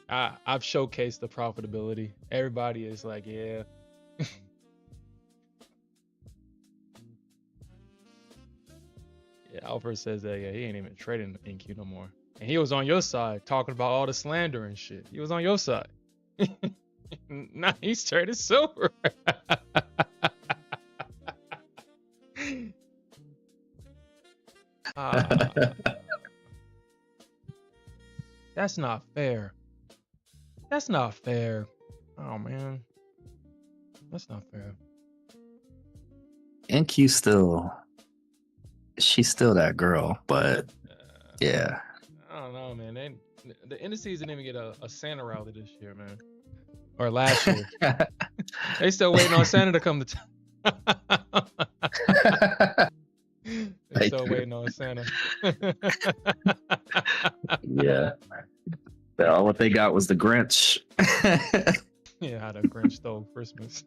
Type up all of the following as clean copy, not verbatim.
I've showcased the profitability. Everybody is like, yeah. Yeah, Alfred says that yeah, he ain't even trading NQ no more. And he was on your side talking about all the slander and shit. He was on your side. Now he's trading silver. Ah, that's not fair. That's not fair. Oh man, that's not fair. NQ still, she's still that girl, but yeah. I don't know, man. The indices didn't even get a Santa rally this year, man, or last year. They still waiting on Santa to come to town. They still waiting on Santa. Yeah. Well, what they got was the Grinch. Yeah, how the Grinch stole Christmas.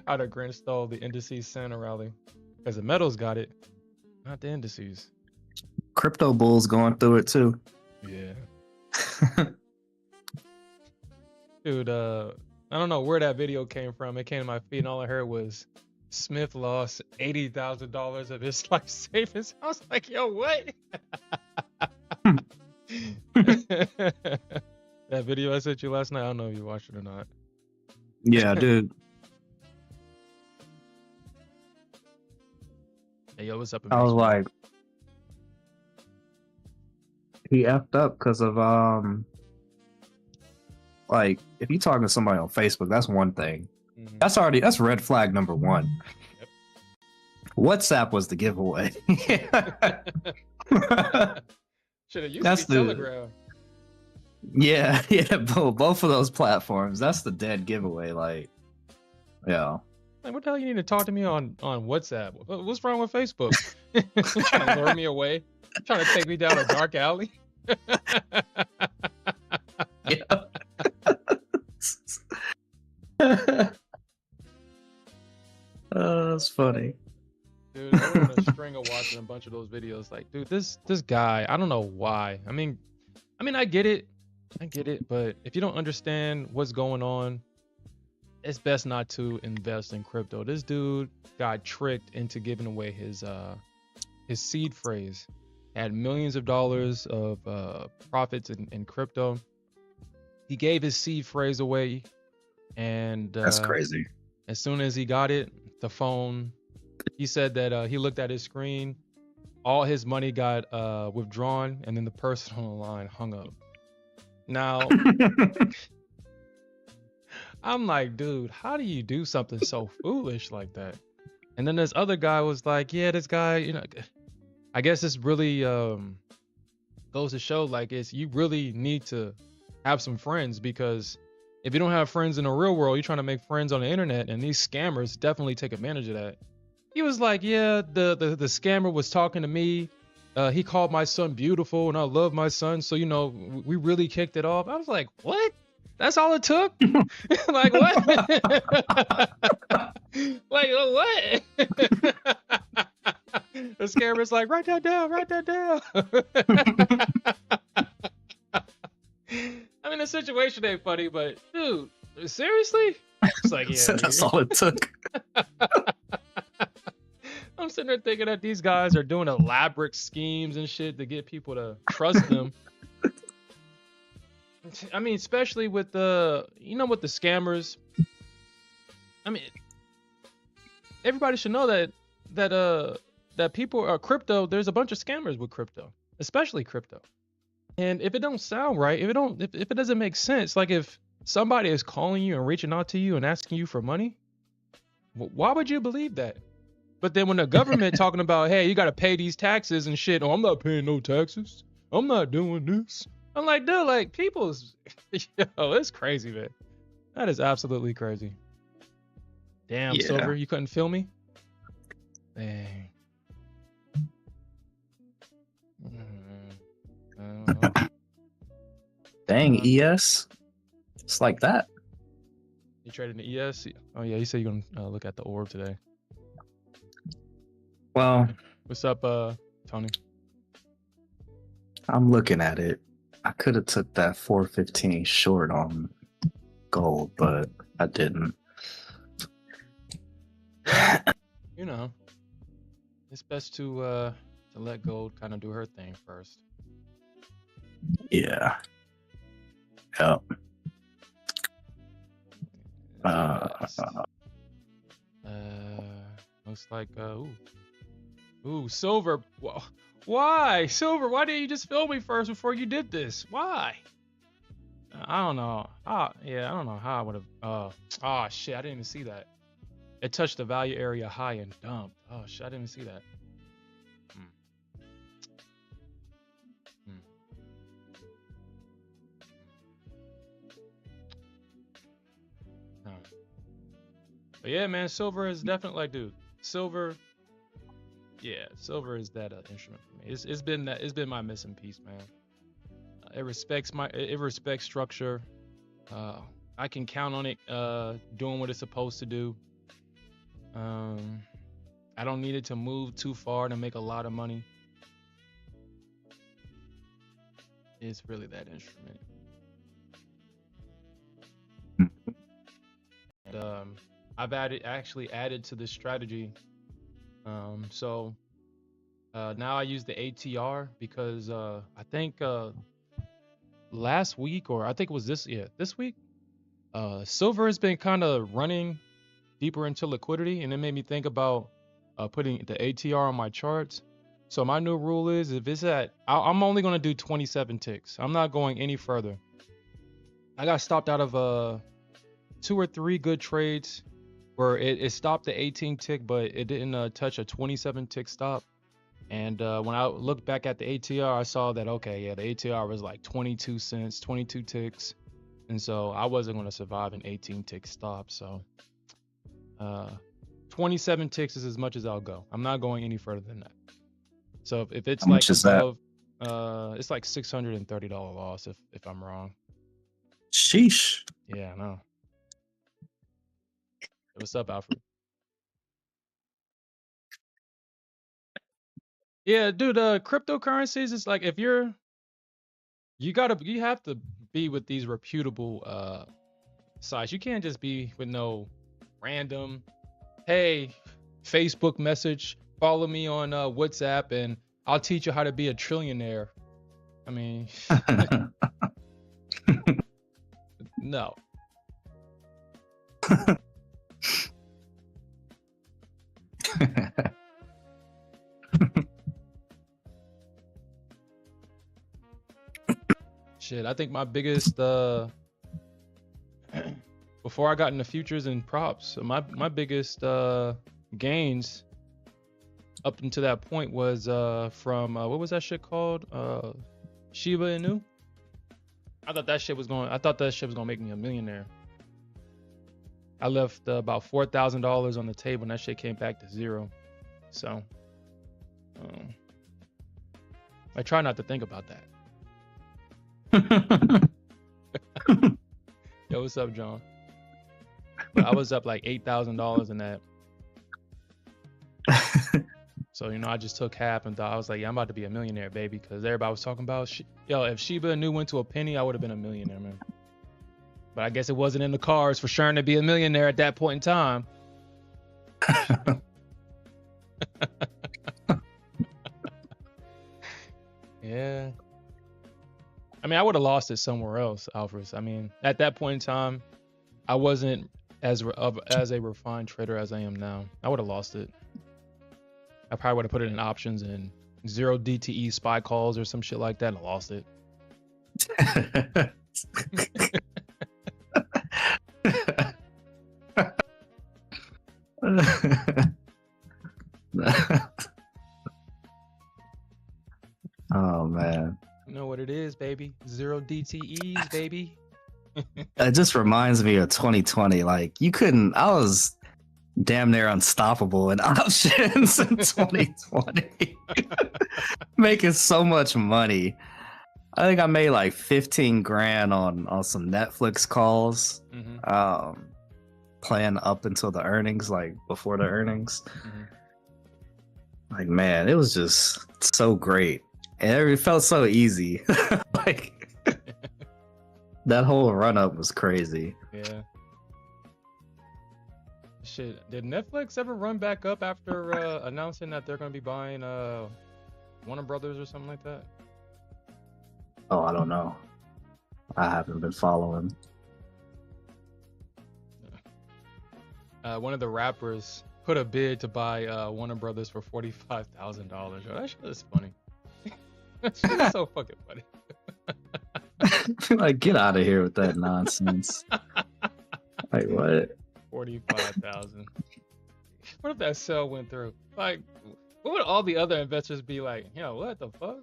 How the Grinch stole the indices Santa rally. Because the metals got it, not the indices. Crypto bulls going through it too. Yeah. Dude, I don't know where that video came from. It came to my feed and all I heard was Smith lost $80,000 of his life savings. I was like, yo, what? That video I sent you last night, I don't know if you watched it or not. Yeah, dude. Hey, yo, what's up? I was like, he effed up because of like if you talking to somebody on Facebook, that's one thing. Mhm. That's red flag number one. Yep. WhatsApp was the giveaway. Should have used That's to be Telegram. Yeah, both of those platforms. That's the dead giveaway. Like, yeah. Like, what the hell you need to talk to me on WhatsApp? What's wrong with Facebook? Trying to lure me away? Trying to take me down a dark alley? Yeah. That's funny. Dude, I went on a string of watching a bunch of those videos. Like, dude, this guy, I don't know why. I mean, I get it, but if you don't understand what's going on, it's best not to invest in crypto. This dude got tricked into giving away his seed phrase. Had millions of dollars of profits in crypto. He gave his seed phrase away, and That's crazy. as soon as he got it, the phone, he said that he looked at his screen, all his money got withdrawn, and then the person on the line hung up. Now, I'm like, dude, how do you do something so foolish like that? And then this other guy was like, yeah, this guy, you know, I guess this really goes to show like you really need to have some friends, because if you don't have friends in the real world, you're trying to make friends on the internet, and these scammers definitely take advantage of that. He was like, yeah, the scammer was talking to me. He called my son beautiful, and I love my son, so you know, we really kicked it off. I was like, what? That's all it took? Like what? Like what? The scammer's like, write that down, write that down. I mean, the situation ain't funny, but dude, seriously? It's like, yeah, That's all it took. I'm sitting there thinking that these guys are doing elaborate schemes and shit to get people to trust them. I mean, especially with the, you know, with the scammers. I mean, everybody should know that people are crypto. There's a bunch of scammers with crypto, especially crypto. And if it don't sound right, if it doesn't make sense, like if somebody is calling you and reaching out to you and asking you for money, why would you believe that? But then when the government talking about, hey, you got to pay these taxes and shit, oh, I'm not paying no taxes, I'm not doing this. I'm like, dude, like people's, yo, it's crazy, man. That is absolutely crazy. Damn, Yeah. Silver, you couldn't feel me? Dang. Dang, ES. It's like that. You traded the ES? Oh yeah, you said you're gonna look at the orb today. Well, What's up, Tony? I'm looking at it. I could have took that 415 short on gold, but I didn't. You know, it's best to let gold kind of do her thing first. Yeah. Yep. Yes. Looks like ooh, Silver. Why, Silver? Why didn't you just film me first before you did this? Why? I don't know. Yeah, I don't know how I would have. Oh shit, I didn't even see that. It touched the value area high and dumped. Oh shit, I didn't even see that. But yeah, man, silver is definitely like, dude, silver. Yeah, silver is that instrument for me. It's been my missing piece, man. It respects structure. I can count on it doing what it's supposed to do. I don't need it to move too far to make a lot of money. It's really that instrument. And, I've actually added to this strategy. So now I use the ATR because I think last week, or I think it was this week, silver has been kind of running deeper into liquidity, and it made me think about putting the ATR on my charts. So my new rule is, if it's I'm only going to do 27 ticks. I'm not going any further. I got stopped out of 2 or 3 good trades where it stopped the 18 tick, but it didn't touch a 27 tick stop. And when I looked back at the ATR, I saw that, okay, yeah, the ATR was like 22 cents, 22 ticks. And so I wasn't going to survive an 18 tick stop. So 27 ticks is as much as I'll go. I'm not going any further than that. So if it's How like much is above, it's like $630 loss if I'm wrong. Sheesh. Yeah, I know. What's up, Alfred? Yeah, dude, cryptocurrencies is like, if you have to be with these reputable sites. You can't just be with no random, hey, Facebook message, follow me on WhatsApp and I'll teach you how to be a trillionaire. I mean, no. Shit, I think my biggest before I got into futures and props, my biggest gains up until that point was from what was that shit called? Shiba Inu. I thought that shit was gonna make me a millionaire. I left about $4,000 on the table and that shit came back to zero. So I try not to think about that. Yo, what's up, John? But I was up like $8,000 in that. So, I just took half and thought, I was like, yeah, I'm about to be a millionaire, baby. Because everybody was talking about, if Shiba Inu went to a penny, I would have been a millionaire, man. But I guess it wasn't in the cards for Shern to be a millionaire at that point in time. Yeah. I mean, I would have lost it somewhere else, Alfred. I mean, at that point in time, I wasn't as a refined trader as I am now. I would have lost it. I probably would have put it in options and 0 DTE SPY calls or some shit like that, and I lost it. Oh man. You know what it is, baby. 0 DTEs, baby. It just reminds me of 2020. Like, I was damn near unstoppable in options in 2020. Making so much money. I think I made like 15 grand on some Netflix calls. Mm-hmm. Playing up until the earnings, like before the earnings. Mm-hmm. Like, man, it was just so great. And it felt so easy. Like, That whole run up was crazy. Yeah. Shit, did Netflix ever run back up after announcing that they're gonna be buying Warner Brothers or something like that? Oh, I don't know. I haven't been following. One of the rappers put a bid to buy Warner Brothers for $45,000. That shit is funny. That shit is so fucking funny. Like, get out of here with that nonsense. Like, what? 45,000. What if that sale went through? Like, what would all the other investors be like? Yo, what the fuck?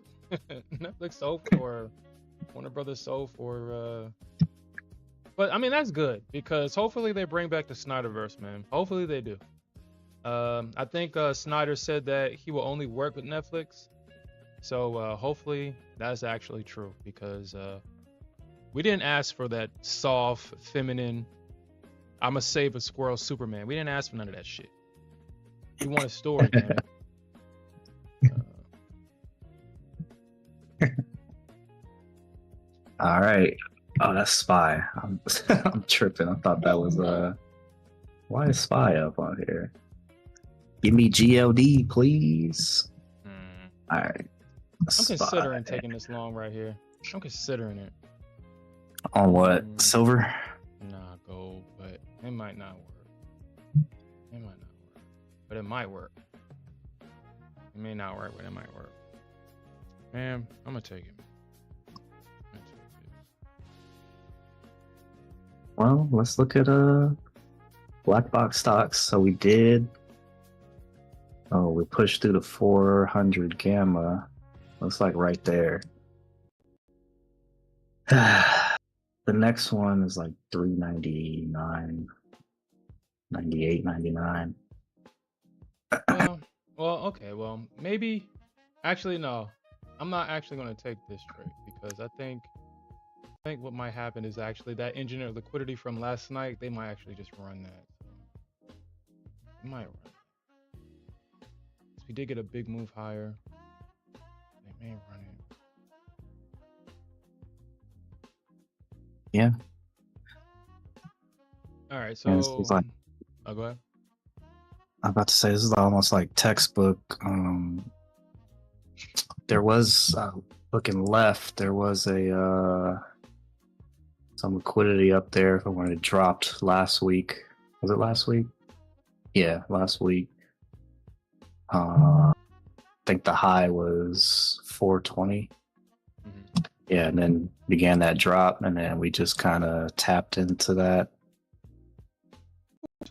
Netflix sold for Warner Brothers sold for. But I mean that's good because hopefully they bring back the Snyderverse, man. Hopefully they do. I think Snyder said that he will only work with Netflix, so hopefully that's actually true because we didn't ask for that soft, feminine. I'ma save a squirrel Superman. We didn't ask for none of that shit. We want a story, man. All right. Oh, that's Spy. I'm tripping. I thought that was why is Spy up on here? Give me GLD, please. All right. I'm considering taking this long right here. I'm considering it. On what? Silver? Nah, gold, but it might not work. It might not work, but it might work. It may not work, but it might work. Man, I'm gonna take it. Well, let's look at black box stocks. So we did. Oh, we pushed through the 400 gamma. Looks like right there. The next one is like 399, 98, 99. Well, okay. Well, maybe. Actually, no. I'm not actually going to take this trade because I think what might happen is actually that engineer liquidity from last night. They might actually just run that. It might run. We did get a big move higher. They may run it. Yeah. All right. So, like, oh, go ahead. I'm about to say this is almost like textbook. There was looking left. There was a some liquidity up there from when it dropped last week. Was it last week? Yeah, last week. I think the high was 420. Mm-hmm. Yeah, and then began that drop, and then we just kind of tapped into that.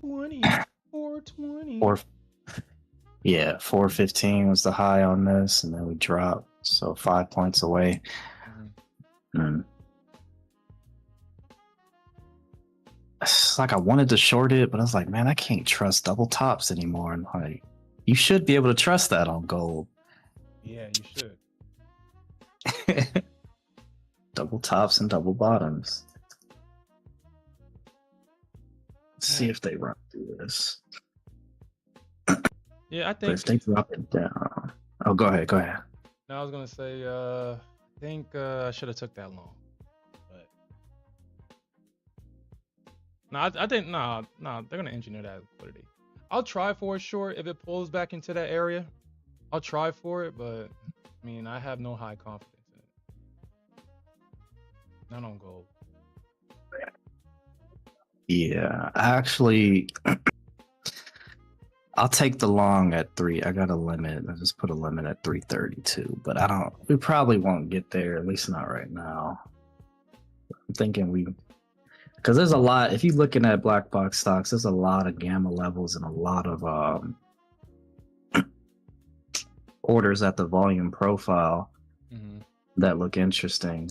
420. Yeah, 415 was the high on this, and then we dropped, so 5 points away. Mm-hmm. It's like I wanted to short it, but I was like, man, I can't trust double tops anymore. And like, you should be able to trust that on gold. Yeah, you should. Double tops and double bottoms. Let's see if they run through this. Yeah, I think. But if they drop it down. Oh, go ahead. No, I was gonna say, I think I should have took that long. But no, I think no, they're gonna engineer that liquidity. I'll try for a short if it pulls back into that area. I'll try for it, but I mean, I have no high confidence in it. Not on gold. Yeah, actually, I'll take the long at 3. I got a limit. I just put a limit at 332, but we probably won't get there, at least not right now. I'm thinking because there's a lot, if you're looking at black box stocks, there's a lot of gamma levels and a lot of orders at the volume profile that look interesting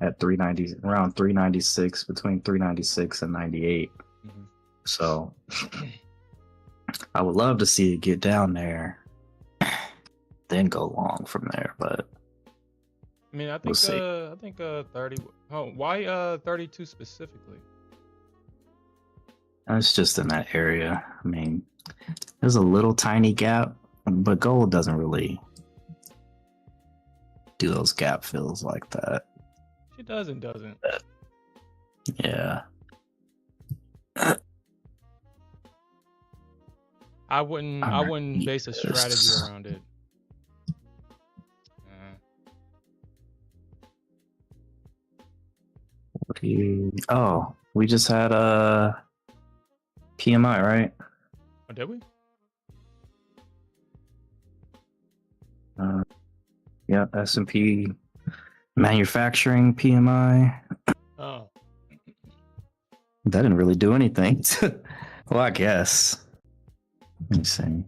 at 390, around 396, between 396 and 98. So I would love to see it get down there, then go long from there. But I mean, I think I think 30. Oh, why 32 specifically? It's just in that area. I mean, there's a little tiny gap, but gold doesn't really do those gap fills like that. She doesn't. Yeah. I wouldn't All right, base a strategy yes. around it. Oh, we just had a PMI, right? Oh, did we? Uh, yeah, S&P manufacturing PMI. Oh, That didn't really do anything. Well, I guess. Let me see.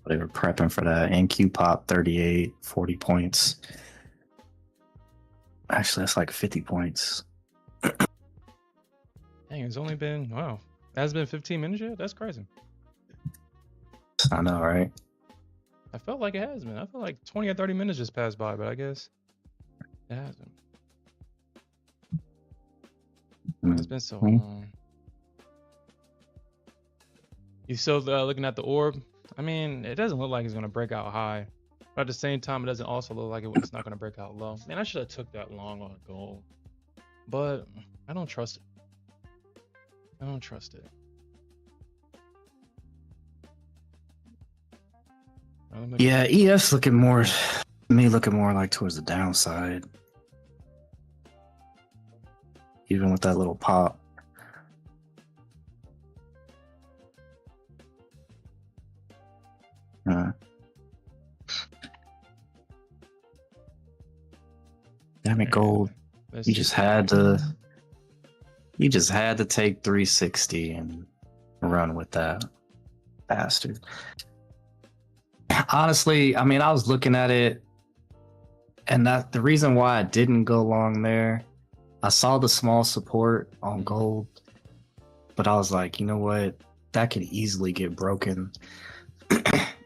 They were prepping for that. NQ pop 38, 40 points. Actually, that's like 50 points. dang, it's only been Has it been 15 minutes yet? That's crazy. I know, right? I felt like it has been. I feel like 20 or 30 minutes just passed by, but I guess it hasn't. It's been so long. You still looking at the orb? I mean, it doesn't look like it's gonna break out high, but at the same time, it doesn't also look like it's not gonna break out low. Man, I should have took that long on gold, but I don't trust it. I don't trust it. Yeah, ES looking more, me looking more like towards the downside. Even with that little pop. Damn it, gold. You just had to take 360 and run with that bastard. Honestly, I mean, I was looking at it, and that the reason why I didn't go long there, I saw the small support on gold, but I was like, you know what? That could easily get broken.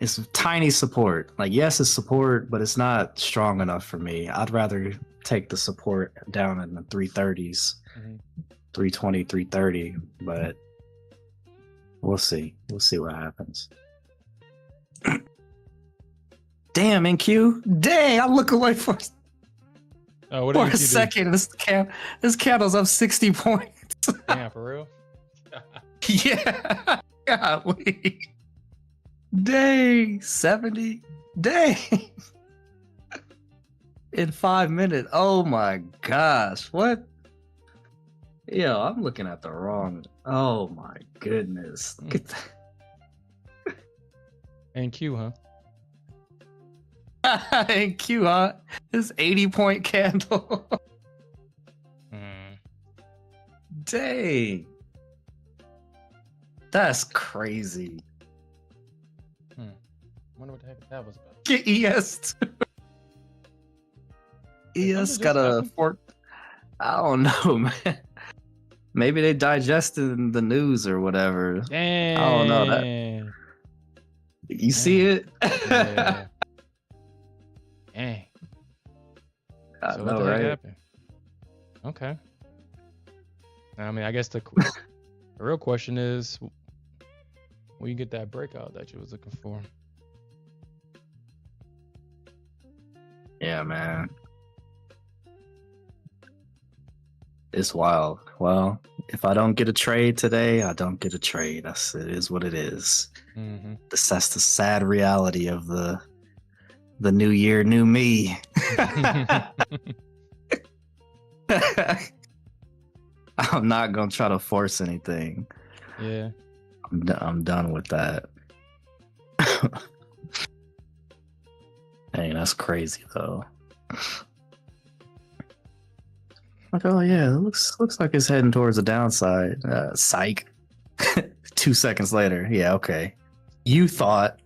It's tiny support. Like, yes, it's support, but it's not strong enough for me. I'd rather take the support down in the 330s, 320, 330, but we'll see. We'll see what happens. Damn, NQ. Dang, I look away for a second. This candle's up 60 points. Damn, for real? Yeah. Golly. Dang, 70. Dang. In 5 minutes. Oh my gosh. What? Yo, I'm looking at the wrong. Oh my goodness. Look at that. NQ, huh? NQ, huh? This 80-point candle. Dang. That's crazy. Wonder what the heck that was about. Get ES. ES got a fork. I don't know, man. Maybe they digested the news or whatever. Dang. I don't know that. You see it? Yeah. Dang. I So know, what the heck right? happened? Okay. I mean, I guess the real question is, will you get that breakout that you was looking for? Yeah, man. It's wild. Well, if I don't get a trade today, I don't get a trade. It is what it is. That's the sad reality of the new year, new me. I'm not gonna try to force anything. Yeah. I'm done with that. Hey, that's crazy though. Like, oh yeah, it looks like it's heading towards the downside. Psych. 2 seconds later, yeah, okay. You thought.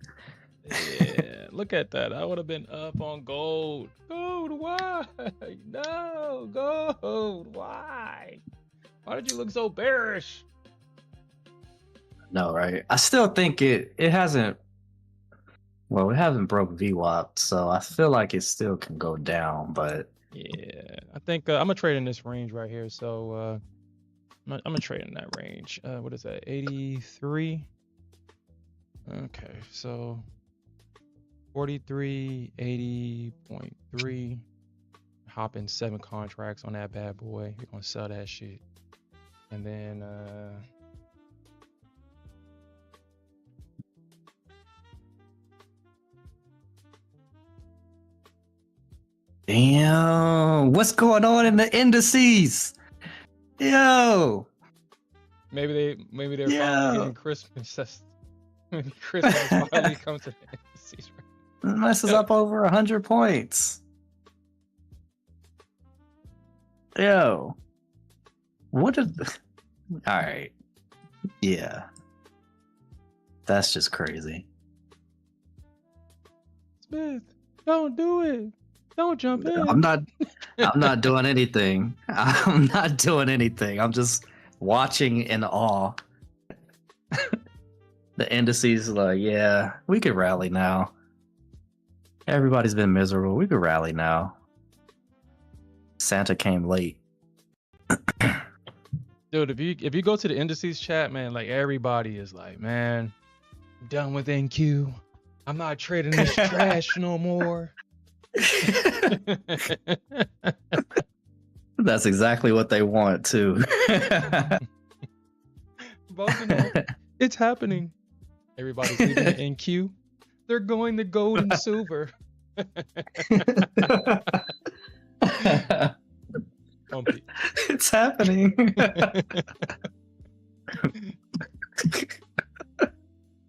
Yeah, look at that. I would have been up on gold. Gold, why? No, gold, why? Why did you look so bearish? No, right? I still think it hasn't. Well, it hasn't broke VWAP, so I feel like it still can go down, but yeah, I think I'm gonna trade in this range right here. So I'm gonna trade in that range. What is that? 83. Okay, so 43, 80.3. hopping 7 contracts on that bad boy. We're gonna sell that shit. And then damn, what's going on in the indices? Yo, maybe they're Yeah. finally getting Christmas. Maybe Christmas finally comes to the indices. this is up over 100 points. Yo, what did? All right, yeah, that's just crazy. Smith, don't do it. Don't jump in. I'm not doing anything. I'm not doing anything. I'm just watching in awe. The indices like, yeah, we could rally now. Everybody's been miserable. We could rally now. Santa came late. Dude, if you go to the indices chat, man, like everybody is like, man, I'm done with NQ. I'm not trading this trash no more. That's exactly what they want too. Both of them, it's happening. Everybody's leaving the NQ. They're going to gold and silver. Pumpy. It's happening.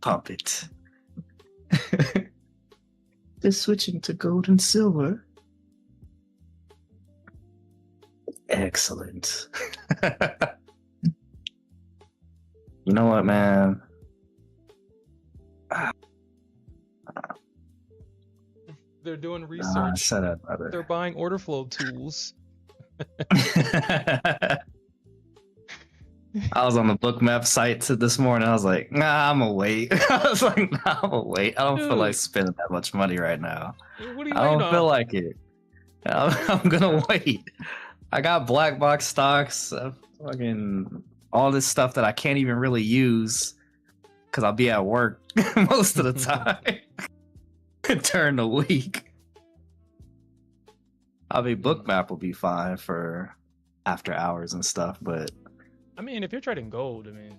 Pump it. They're switching to gold and silver. Excellent. You know what, man? They're doing research. Shut up, brother. They're buying order flow tools. I was on the Bookmap site this morning. I was like, nah, I'm gonna wait. I was like, nah, I'm gonna wait. I don't feel like spending that much money right now. What are you I don't waiting on? feel like it. I'm gonna wait. I got black box stocks, fucking all this stuff that I can't even really use because I'll be at work most of the time during the week. I mean, Bookmap will be fine for after hours and stuff, but I mean, if you're trading gold, I mean,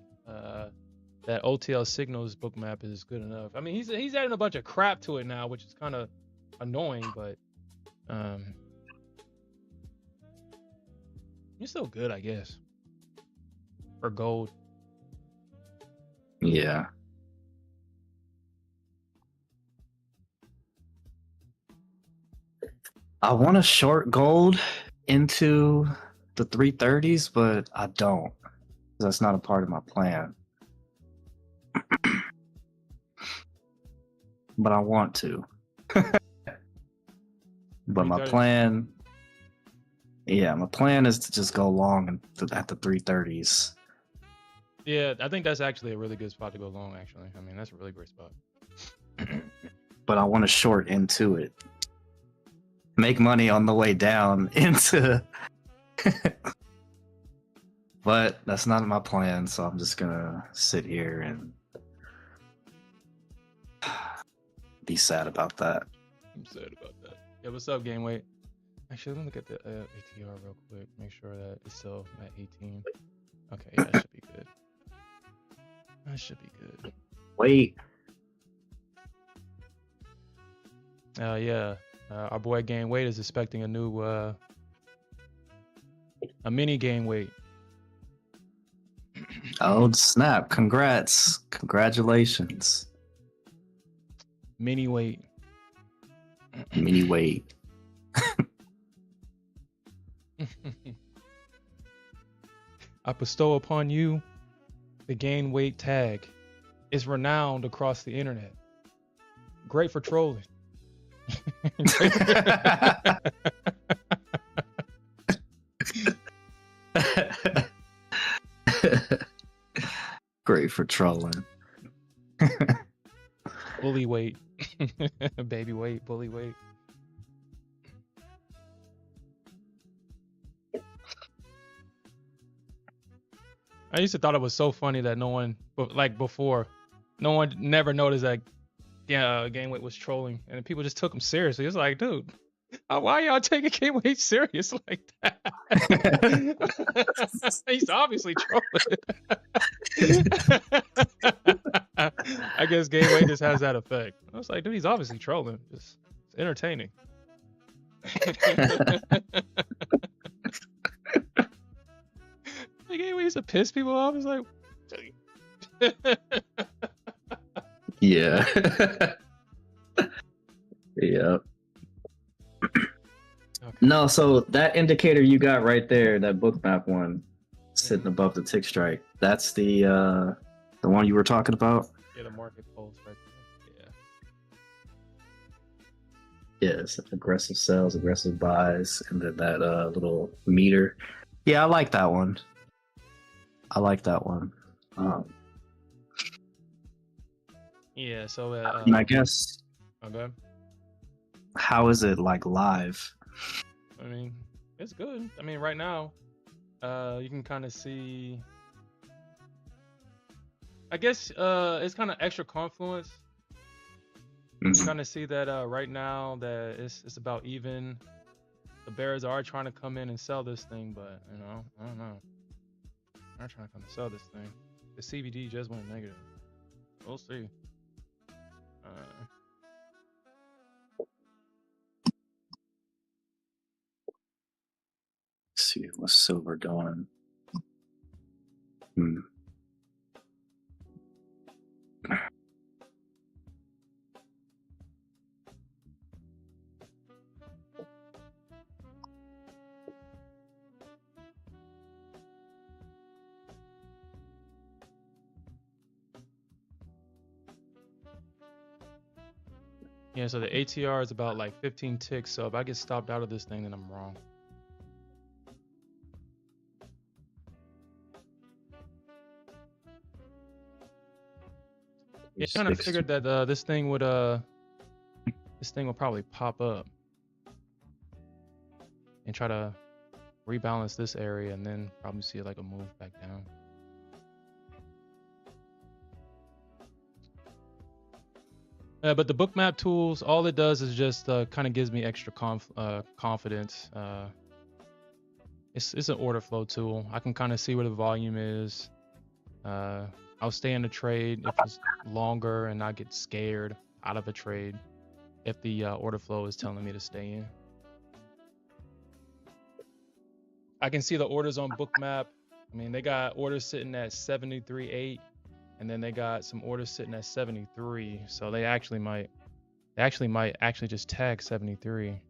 that OTL Signals Bookmap is good enough. I mean, he's adding a bunch of crap to it now, which is kind of annoying, but you're still good, I guess, for gold. yeah. I want to short gold into the 330s, but I don't. That's not a part of my plan. But I want to. But my plan, my plan is to just go long at the 330s. Yeah, I think that's actually a really good spot to go long, actually. I mean, that's a really great spot. But I want to short into it. Make money on the way down into... But that's not my plan, so I'm just gonna sit here and be sad about that. I'm sad about that. Yeah, what's up, game weight? Actually, let me look at the ATR real quick. Make sure that it's still at 18. Okay, yeah, that should be good. That should be good. Wait. Yeah. Our boy Game Weight is expecting a new a mini Game Weight. Oh snap! Congratulations. Mini weight. Mini weight. I bestow upon you the Gain Weight tag. It's renowned across the internet. Great for trolling. Great for trolling. Bully weight. Baby weight, bully weight. I used to thought it was so funny that no one, like before, no one never noticed that Game Weight was trolling, and people just took him seriously. It's like, dude, Why y'all taking Gateway serious like that? He's obviously trolling. I guess Gateway just has that effect. I was like, dude, he's obviously trolling. Just it's entertaining. Like, Gateway used to piss people off. It's like, Yeah. Yeah. okay. No, so that indicator you got right there, that bookmap one, sitting above the tick strike, that's the one you were talking about? Yeah, the market pulse right there. Yeah. Yes, aggressive sells, aggressive buys, and then that little meter. Yeah, I like that one. Yeah, so And I guess, okay. how is it like live? I mean, it's good. I mean, right now, you can kind of see. I guess it's kind of extra confluence. You kind of see that right now that it's about even. The bears are trying to come in and sell this thing, but you know, I don't know. They're trying to come and sell this thing. The CBD just went negative. We'll see. Let's see what's silver doing. Yeah, so the ATR is about like 15 ticks. So if I get stopped out of this thing, then I'm wrong. Yeah, I kind of figured that this thing would probably pop up and try to rebalance this area, and then probably see like a move back down. But the bookmap tools, all it does is just kind of gives me extra confidence. It's an order flow tool. I can kind of see where the volume is. I'll stay in the trade if it's longer and not get scared out of a trade if the order flow is telling me to stay in. I can see the orders on bookmap. I mean, they got orders sitting at 73.8. And then they got some orders sitting at 73, so they actually might just tag 73.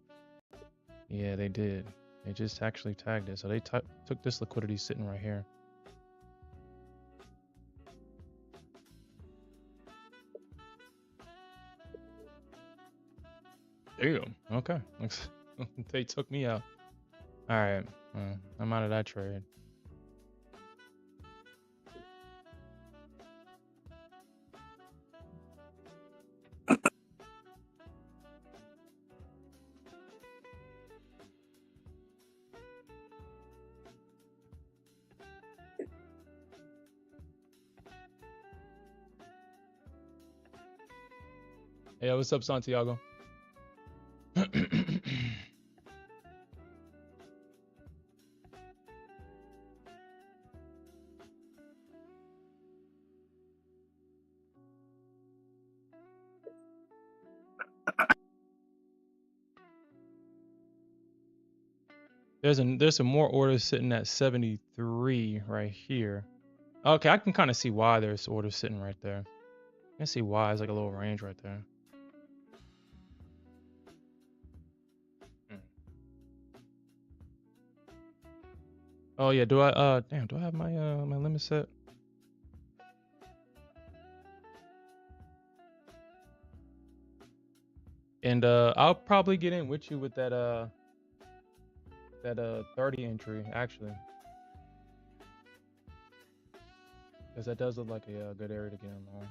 Yeah, they did. They just actually tagged it, so they took this liquidity sitting right here. There you go. Okay, they took me out. All right, I'm out of that trade. Hey, what's up, Santiago? There's some more orders sitting at 73 right here. Okay, I can kind of see why there's orders sitting right there. I can see why it's like a little range right there. Oh yeah, do I do I have my my limit set? And I'll probably get in with you with that 30 entry actually. Because that does look like a good area to get in long.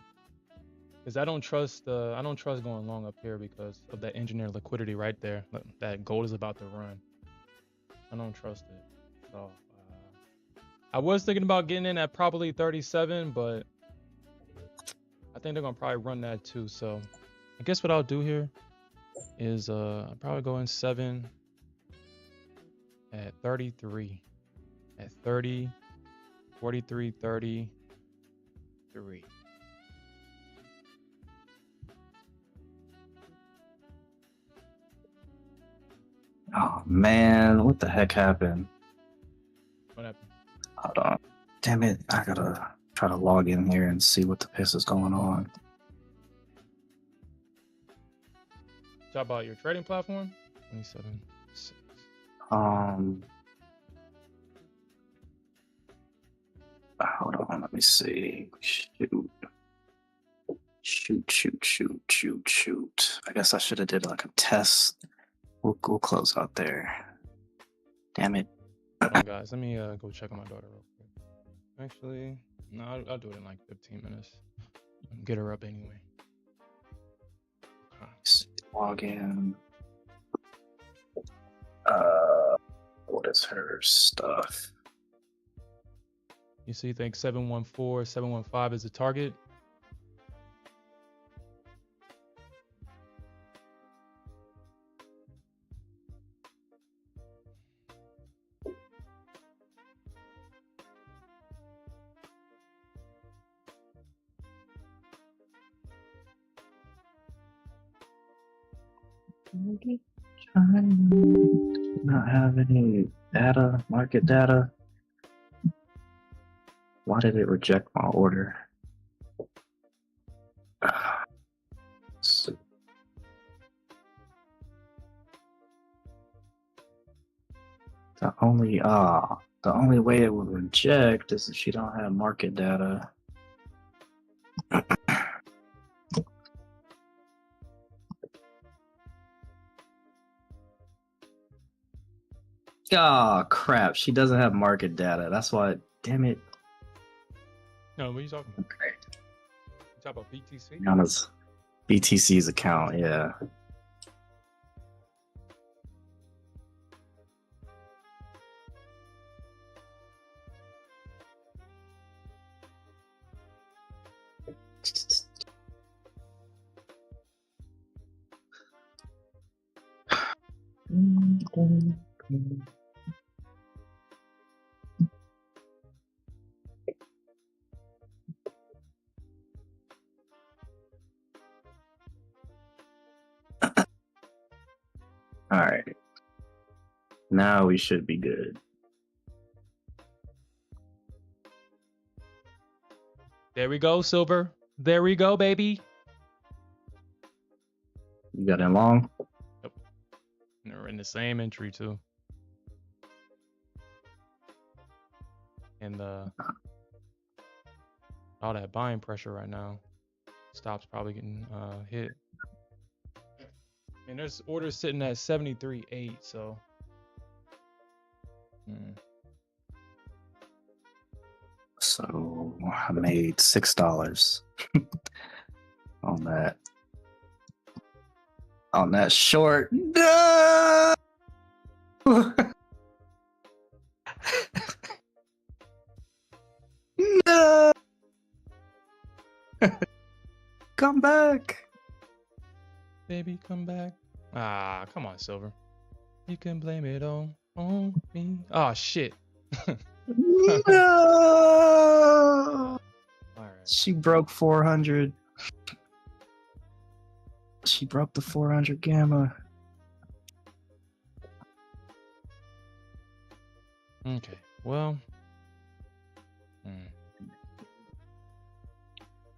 Because I don't trust going long up here because of that engineered liquidity right there. That gold is about to run. I don't trust it. So I was thinking about getting in at probably 37, but I think they're gonna probably run that too. So I guess what I'll do here is I'll probably go in 7 at 33. At 30, 43, 33. Oh man, what the heck happened? What happened? Hold on. Damn it, I gotta try to log in here and see what the piss is going on. Talk about your trading platform? 27. 6. Hold on, let me see. Shoot. I guess I should have did like a test. We'll close out there. Damn it. Hold on, guys. Let me go check on my daughter real quick. Actually, no, I'll do it in like 15 minutes. Get her up anyway. Log in. What is her stuff? You see, you think 714, 715 is the target? Not have any data, market data. Why did it reject my order? The only way it would reject is if she don't have market data. Oh crap, she doesn't have market data. That's why, damn it. No, what are you talking about? Okay. You talk about BTC? Rihanna's BTC's account, yeah. All right. Now we should be good. There we go, Silver. There we go, baby. You got in long? Yep. And they're in the same entry too. And all that buying pressure right now. Stop's probably getting hit. And there's orders sitting at 73.8, so. So I made $6 on that. On that short. No! No! Come back. Baby, come back. Ah, come on, Silver. You can blame it on me. Oh, shit. No! All right. She broke 400. She broke the 400 gamma. Okay, well.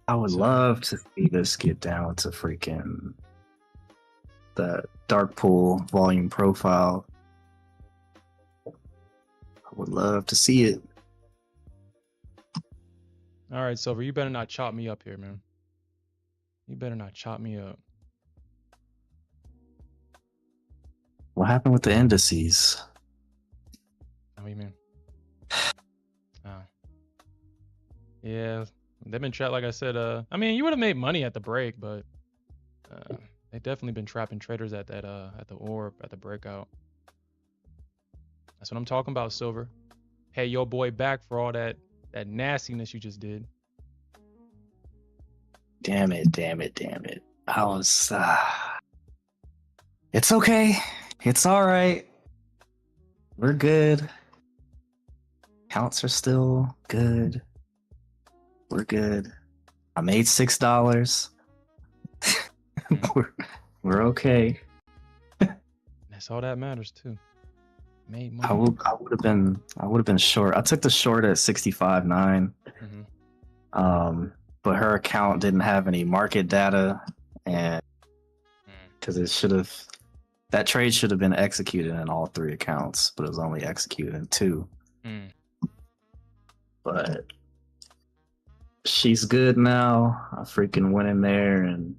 I would love to see this get down to freaking the dark pool volume profile. I would love to see it. All right, Silver, you better not chop me up here, man. You better not chop me up. What happened with the indices? What do you mean? Yeah, they've been trapped. Like I said, I mean, you would have made money at the break, but they've definitely been trapping traders at that at the orb at the breakout. That's what I'm talking about, Silver. Pay your boy back for all that nastiness you just did. Damn it. I was It's okay. It's all right. We're good. Counts are still good. We're good. I made $6. we're, we're okay. That's all that matters too. Made I money. would have been short. I took the short at 65.9. But her account didn't have any market data, and because that trade should have been executed in all 3 accounts, but it was only executed in 2. But she's good now. I freaking went in there and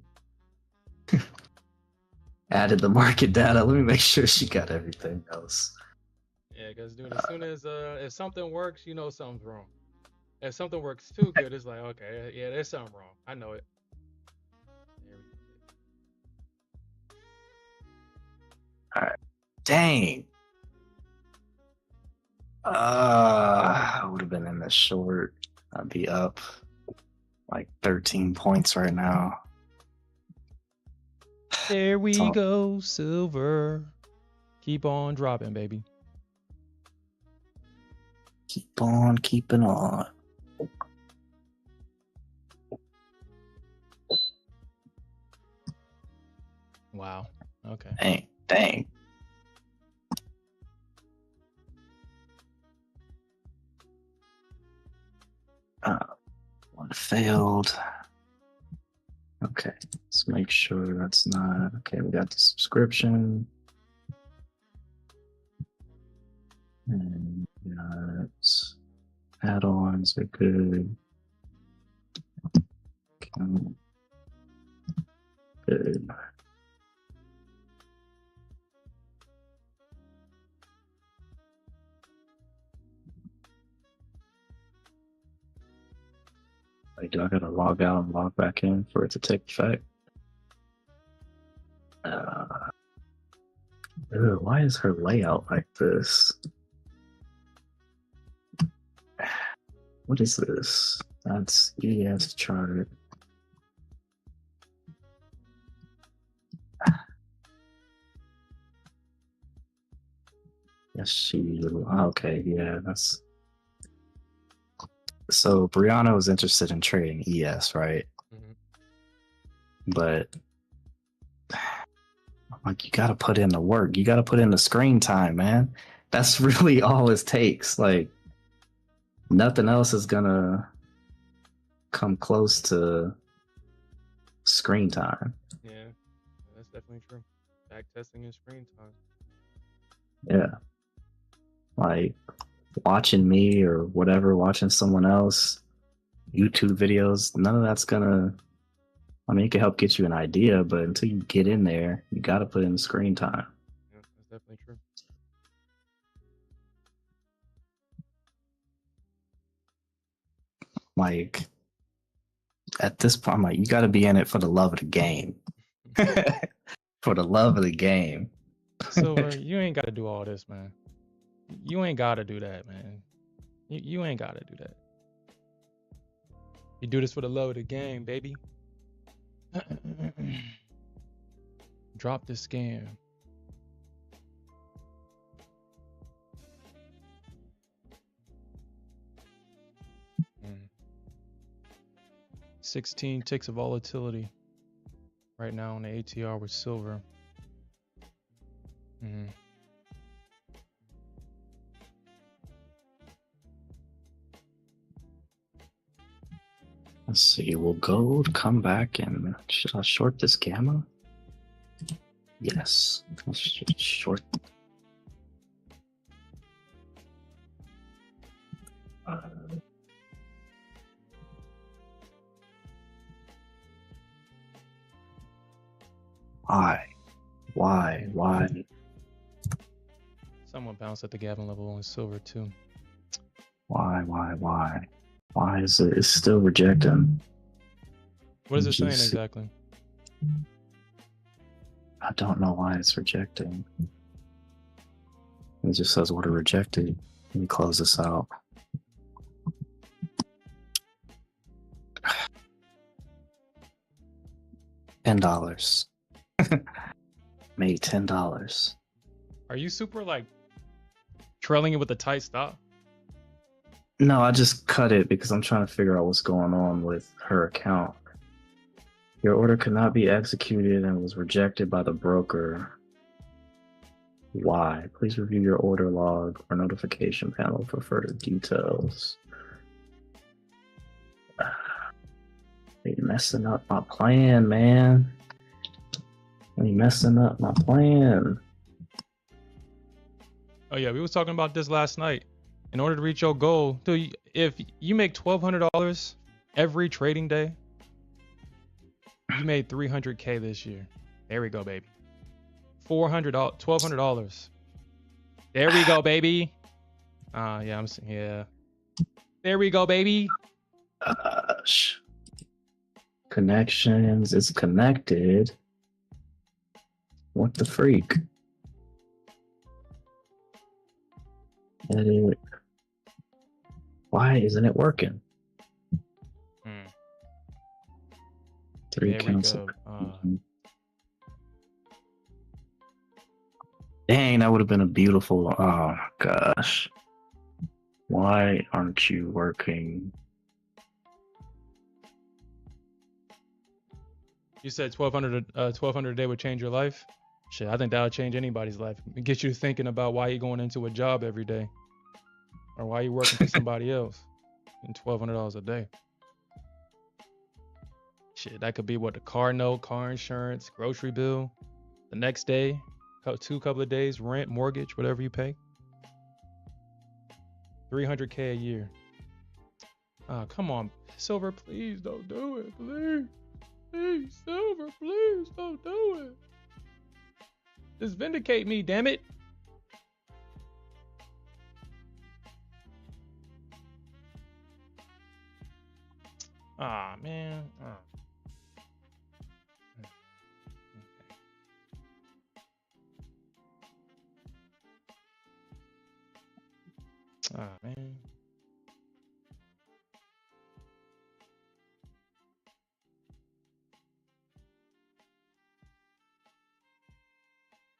added the market data. Let me make sure she got everything else. Yeah, because dude, as soon as if something works, you know something's wrong. If something works too good, it's like, okay, yeah, there's something wrong. I know it. There we go. All right. Dang. I would have been in the short. I'd be up like 13 points right now. There we go, silver. Keep on dropping, baby. Keep on keeping on. Wow. Okay. Dang. One failed. Okay, let's make sure that's not okay. We got the subscription. And add-ons are good. Good. Like, do I gotta log out and log back in for it to take effect? Why is her layout like this? What is this? That's ES chart. Yes, she. Okay, yeah, that's. So Brianna was interested in trading ES, right? But like, you gotta put in the work. You gotta put in the screen time, man. That's really all it takes. Like, nothing else is gonna come close to screen time. Yeah, that's definitely true. Back testing and screen time. Yeah. Like, watching me or whatever, watching someone else, YouTube videos, none of that's gonna. I mean, it can help get you an idea, but until you get in there, you got to put in the screen time. Yeah, that's definitely true. Like, at this point, I'm like, you got to be in it for the love of the game. For the love of the game. So you ain't got to do all this, man. You ain't got to do that, man. You ain't got to do that. You do this for the love of the game, baby. Drop the scam. Mm. 16 ticks of volatility right now on the ATR with silver. Let's see, will gold come back and should I short this gamma? Yes, let's short. Why? Someone bounced at the Gavin level on silver too. Why? Why is it? It's still rejecting. What is it saying exactly? I don't know why it's rejecting. It just says what it rejected. Let me close this out. $10. Made $10. Are you super like trailing it with a tight stop? No, I just cut it because I'm trying to figure out what's going on with her account. Your order could not be executed and was rejected by the broker. Why? Please review your order log or notification panel for further details. You're messing up my plan, man. You're messing up my plan. Oh yeah, we was talking about this last night. In order to reach your goal, dude, if you make $1,200 every trading day, you made $300K this year. There we go, baby. $1,200. There we go, baby. Yeah, yeah. There we go, baby. Gosh. Connections is connected. What the freak? Edit. Why isn't it working? Three There accounts. we go. Dang, that would have been a beautiful. Oh gosh. Why aren't you working? You said 1,200 a day would change your life. Shit, I think that would change anybody's life. It gets you thinking about why you're going into a job every day, or why you're working for somebody else, and $1,200 a day. Shit, that could be what, the car note, car insurance, grocery bill, the next day, couple of days, rent, mortgage, whatever you pay. $300K a year. Come on, Silver, please don't do it, please. Please, Silver, please don't do it. Just vindicate me, damn it. Man. Man.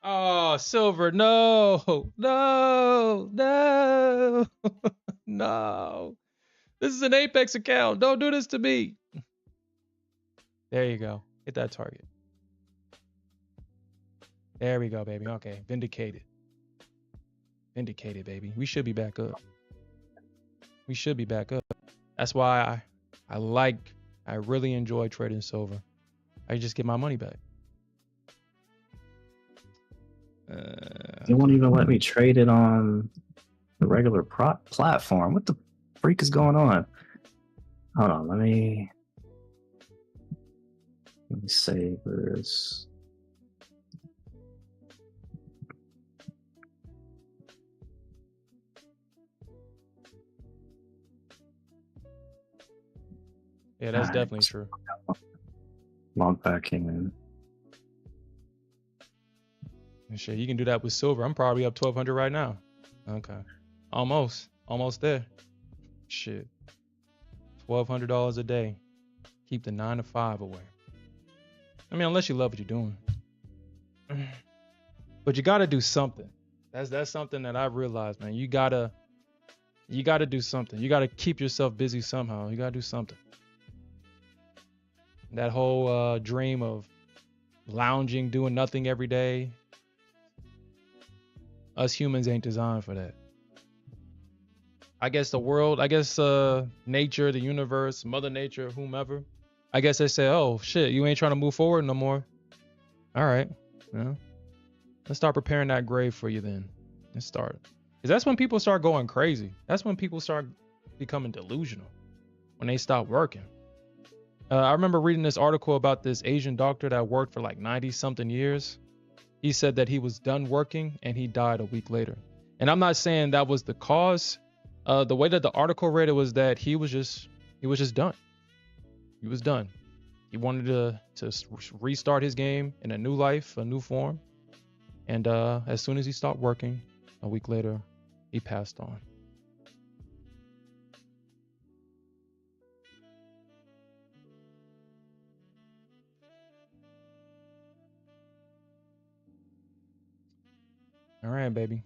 Oh, Silver, no, no, no, no. This is an Apex account. Don't do this to me. There you go. Hit that target. There we go, baby. Okay, vindicated. Vindicated, baby. We should be back up. We should be back up. That's why I really enjoy trading silver. I just get my money back. They won't even let me trade it on the regular platform. What the freak is going on? Hold on, let me save this. Yeah, that's definitely true. Log back in. And shit, you can do that with silver. I'm probably up 1,200 right now. Okay, almost there. Shit, $1,200 a day. Keep the 9 to 5 away. I mean, unless you love what you're doing. But you gotta do something. That's something that I've realized, man. You gotta do something. You gotta keep yourself busy somehow. You gotta do something. That whole dream of lounging, doing nothing every day. Us humans ain't designed for that. I guess the world, nature, the universe, Mother Nature, whomever. I guess they say, oh shit, you ain't trying to move forward no more. All right, let's start preparing that grave for you then. Let's start. Because that's when people start going crazy. That's when people start becoming delusional. When they stop working. I remember reading this article about this Asian doctor that worked for like 90 something years. He said that he was done working and he died a week later. And I'm not saying that was the cause. The way that the article read it was that he was just done. He was done. He wanted to restart his game in a new life, a new form. And as soon as he stopped working, a week later, he passed on. All right, baby.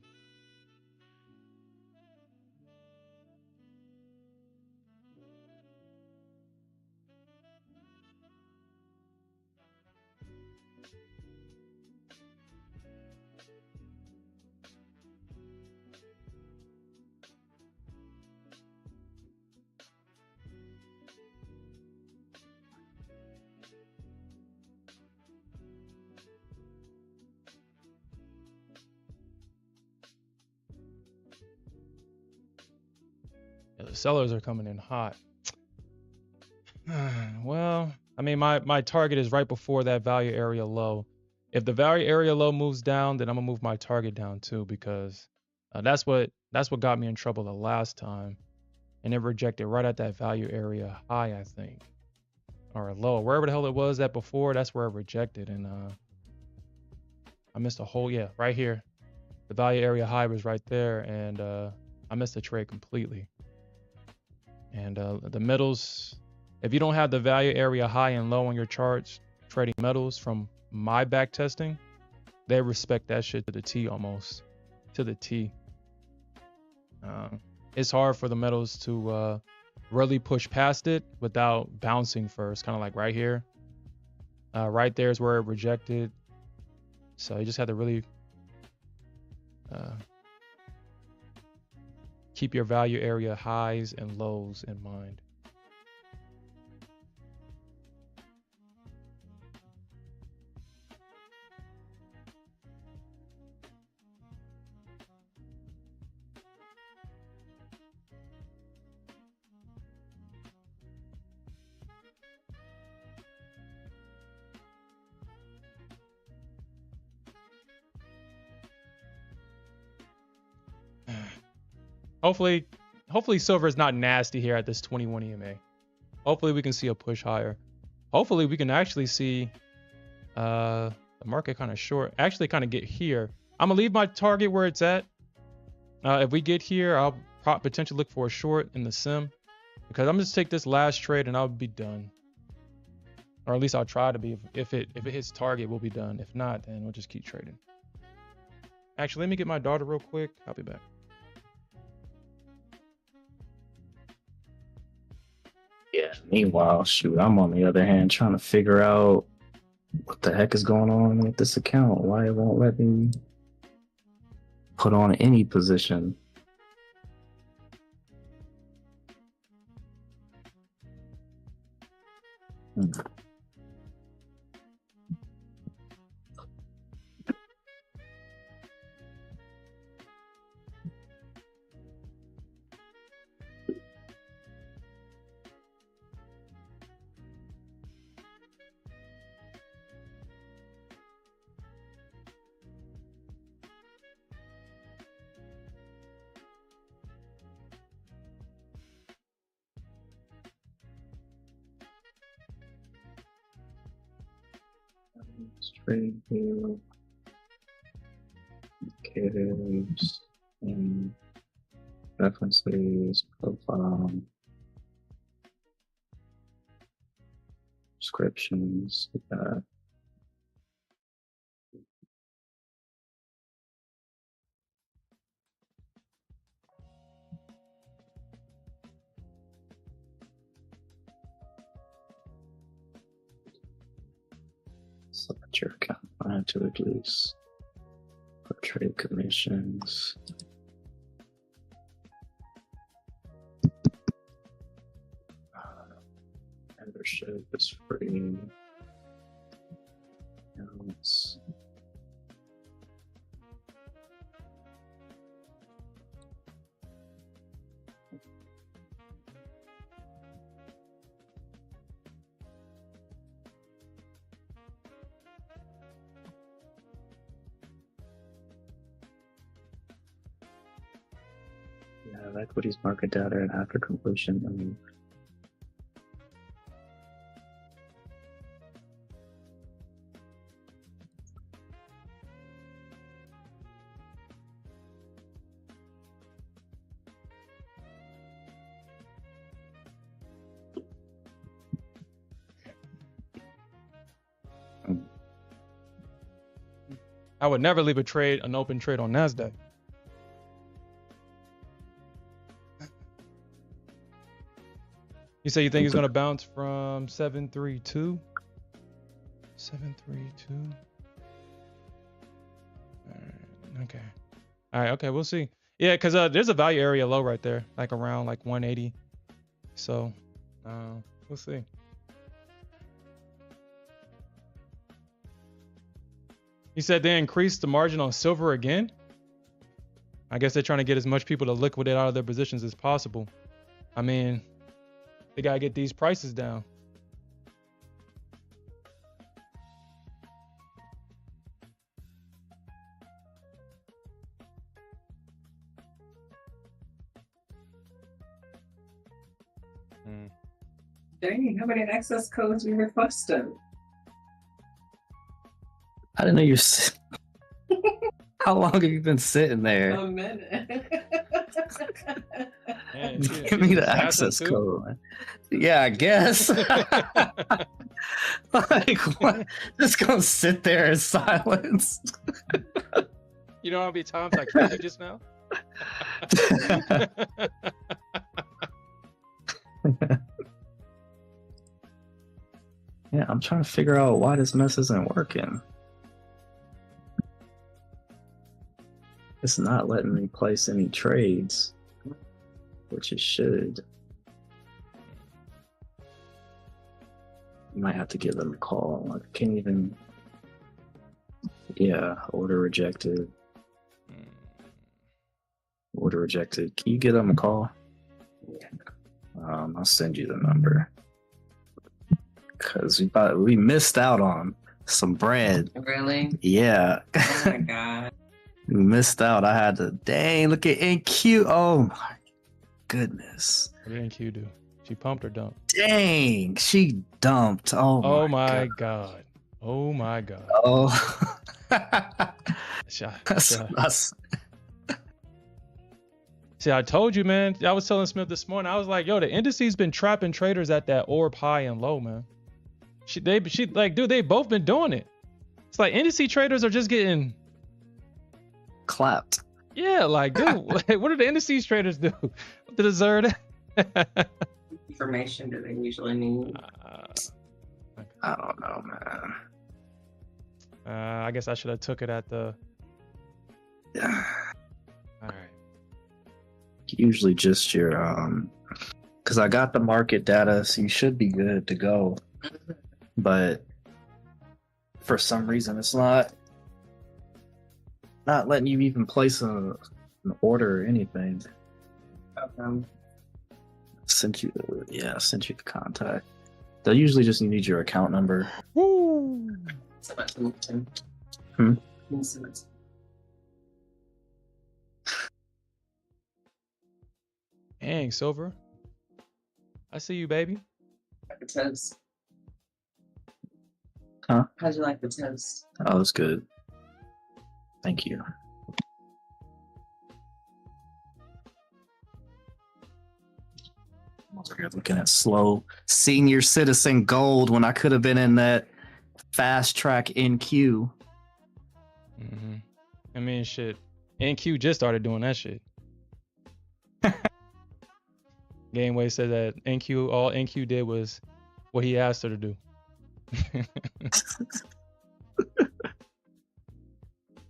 Yeah, the sellers are coming in hot. Well, I mean, my target is right before that value area low. If the value area low moves down, then I'm gonna move my target down too, because that's what got me in trouble the last time, and it rejected right at that value area high, I think, or low, wherever the hell it was at before. That's where it rejected, and I missed a whole, yeah, right here. The value area high was right there, and I missed the trade completely. And the metals, if you don't have the value area high and low on your charts, trading metals from my back testing, they respect that shit to the T, almost to the T. It's hard for the metals to really push past it without bouncing first, kind of like right here. Right there is where it rejected. So you just have to really keep your value area highs and lows in mind. Hopefully silver is not nasty here at this 21 EMA. Hopefully we can see a push higher. Hopefully we can actually see the market kind of short, actually kind of get here. I'm gonna leave my target where it's at. If we get here, I'll potentially look for a short in the sim, because I'm just take this last trade and I'll be done. Or at least I'll try to be. If it hits target, we'll be done. If not, then we'll just keep trading. Actually, let me get my daughter real quick. I'll be back. Yeah. Meanwhile, shoot, I'm on the other hand trying to figure out what the heck is going on with this account. Why it won't let me put on any position. Trade view, indicators, and references, profile, descriptions, select your account, add to release, for trade commissions. Membership is free. Accounts. Yeah, equities market data and after completion. I mean, I would never leave an open trade on Nasdaq. You say you think it's gonna bounce from 732? 732. Okay. All right. Okay. We'll see. Yeah, because there's a value area low right there, like around like 180. So, we'll see. You said they increased the margin on silver again. I guess they're trying to get as much people to liquidate out of their positions as possible. I mean, they gotta get these prices down. Dang, how many access codes we requested? I didn't know you're. How long have you been sitting there? A minute. Man, Give me the access code. Yeah, I guess. Like, what? Just gonna sit there in silence. You know how many times I killed you just now? Yeah, I'm trying to figure out why this mess isn't working. It's not letting me place any trades, which it should. You might have to give them a call. I can't even. Yeah, order rejected. Order rejected. Can you give them a call? I'll send you the number. Because we missed out on some bread. Really? Yeah. Oh my god. We missed out. I had to. Dang, look at NQ. Oh my goodness. What did NQ do? She pumped or dumped? Dang, she dumped. Oh my god. Oh my god. Oh. That's- See, I told you, man. I was telling Smith this morning. I was like, yo, the indices been trapping traders at that orb high and low, man. She like, dude, they both been doing it. It's like indice traders are just getting clapped. Yeah, like, dude, what do the indices traders do to deserve that? Information do they usually need? I don't know, man. I guess I should have took it at the. Yeah. All right. Usually just your because I got the market data, so you should be good to go. But for some reason, it's not letting you even place an order or anything. Sent you the contact. They'll usually just need your account number. Woo! Hmm? Dang, Silver. I see you, baby. Like the toast. Huh? How'd you like the toast? Oh, that's good. Thank you. I'm over here looking at slow senior citizen gold when I could have been in that fast track NQ. Mm-hmm. I mean, shit. NQ just started doing that shit. Gameway said that all NQ did was what he asked her to do.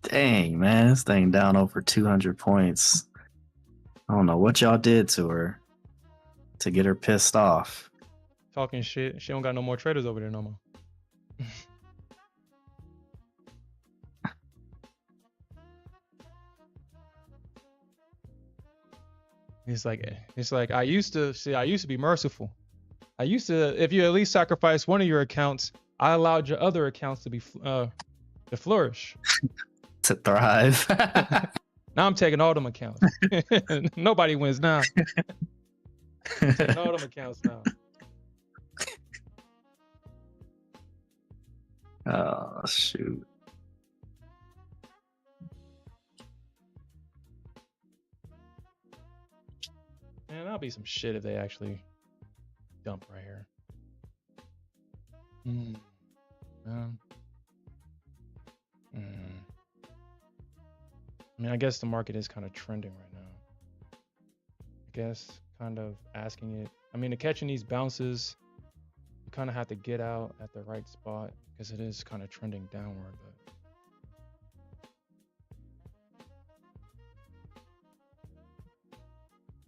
Dang, man, this thing down over 200 points. I don't know what y'all did to her to get her pissed off. Talking shit. She don't got no more traders over there no more. It's like I used to be merciful. I used to, if you at least sacrifice one of your accounts, I allowed your other accounts to be to flourish. To thrive. Now I'm taking all them accounts. Nobody wins now. Taking all them accounts now. Oh shoot. Man, that'll be some shit if they actually dump right here. I mean, I guess the market is kind of trending right now. I guess kind of asking it. I mean, to catching these bounces, you kind of have to get out at the right spot because it is kind of trending downward. But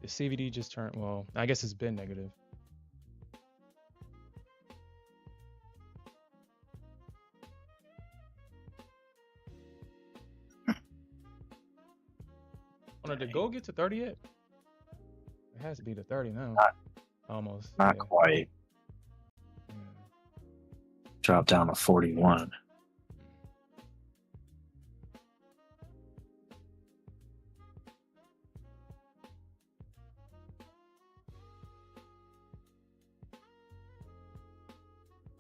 the CVD just turned, well, I guess it's been negative. Oh, did gold get to 30 yet? It has to be to 30 now. Almost. Not quite. Yeah. Dropped down to 41.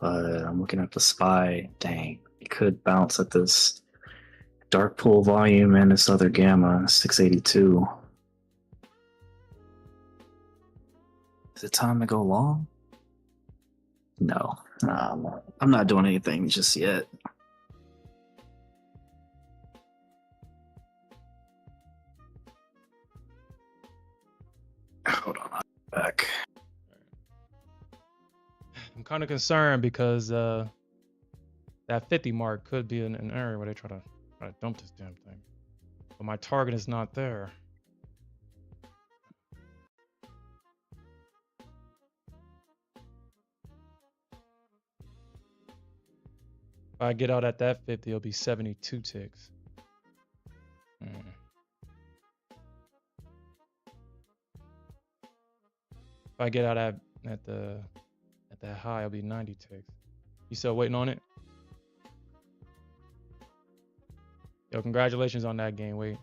But I'm looking at the SPY. Dang, it could bounce at this dark pool volume and this other gamma, 682. Is it time to go long? No, I'm not doing anything just yet. Hold on, I'm back. I'm kind of concerned because that 50 mark could be an area where they try to dump this damn thing. But my target is not there. If I get out at that 50, it'll be 72 ticks. If I get out at that high, it'll be 90 ticks. You still waiting on it? Yo, congratulations on that game weight.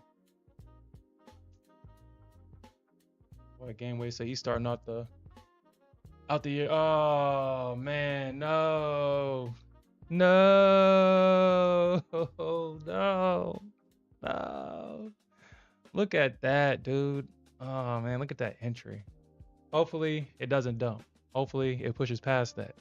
Boy, game weight say he's starting out the year. Oh man, no. No. No. No. Look at that, dude. Oh man, look at that entry. Hopefully it doesn't dump. Hopefully it pushes past that.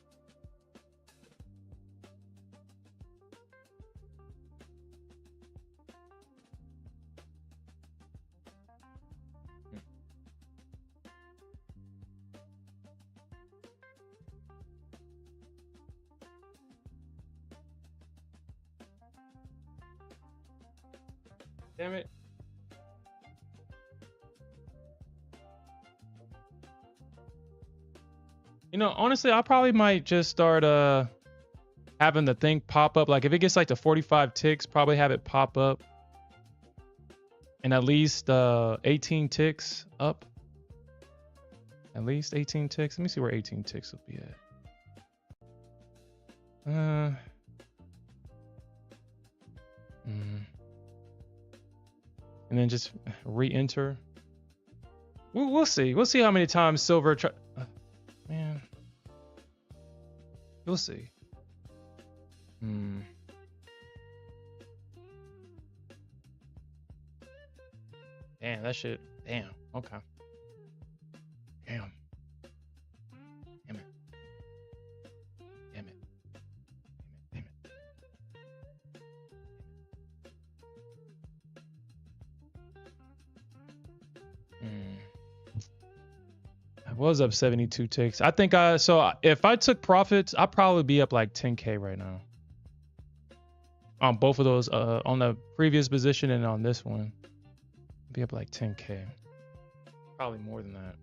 Damn it. You know, honestly, I probably might just start having the thing pop up. Like if it gets like to 45 ticks, probably have it pop up and at least 18 ticks up. At least 18 ticks. Let me see where 18 ticks will be at. And then just re-enter. We'll see. We'll see how many times silver man. We'll see. Damn, that shit. Damn. Okay. Damn. Damn it. Damn it. Damn it. I was up 72 ticks. I think so if I took profits, I'd probably be up like 10K right now. On both of those, on the previous position and on this one. I'd be up like 10K. Probably more than that.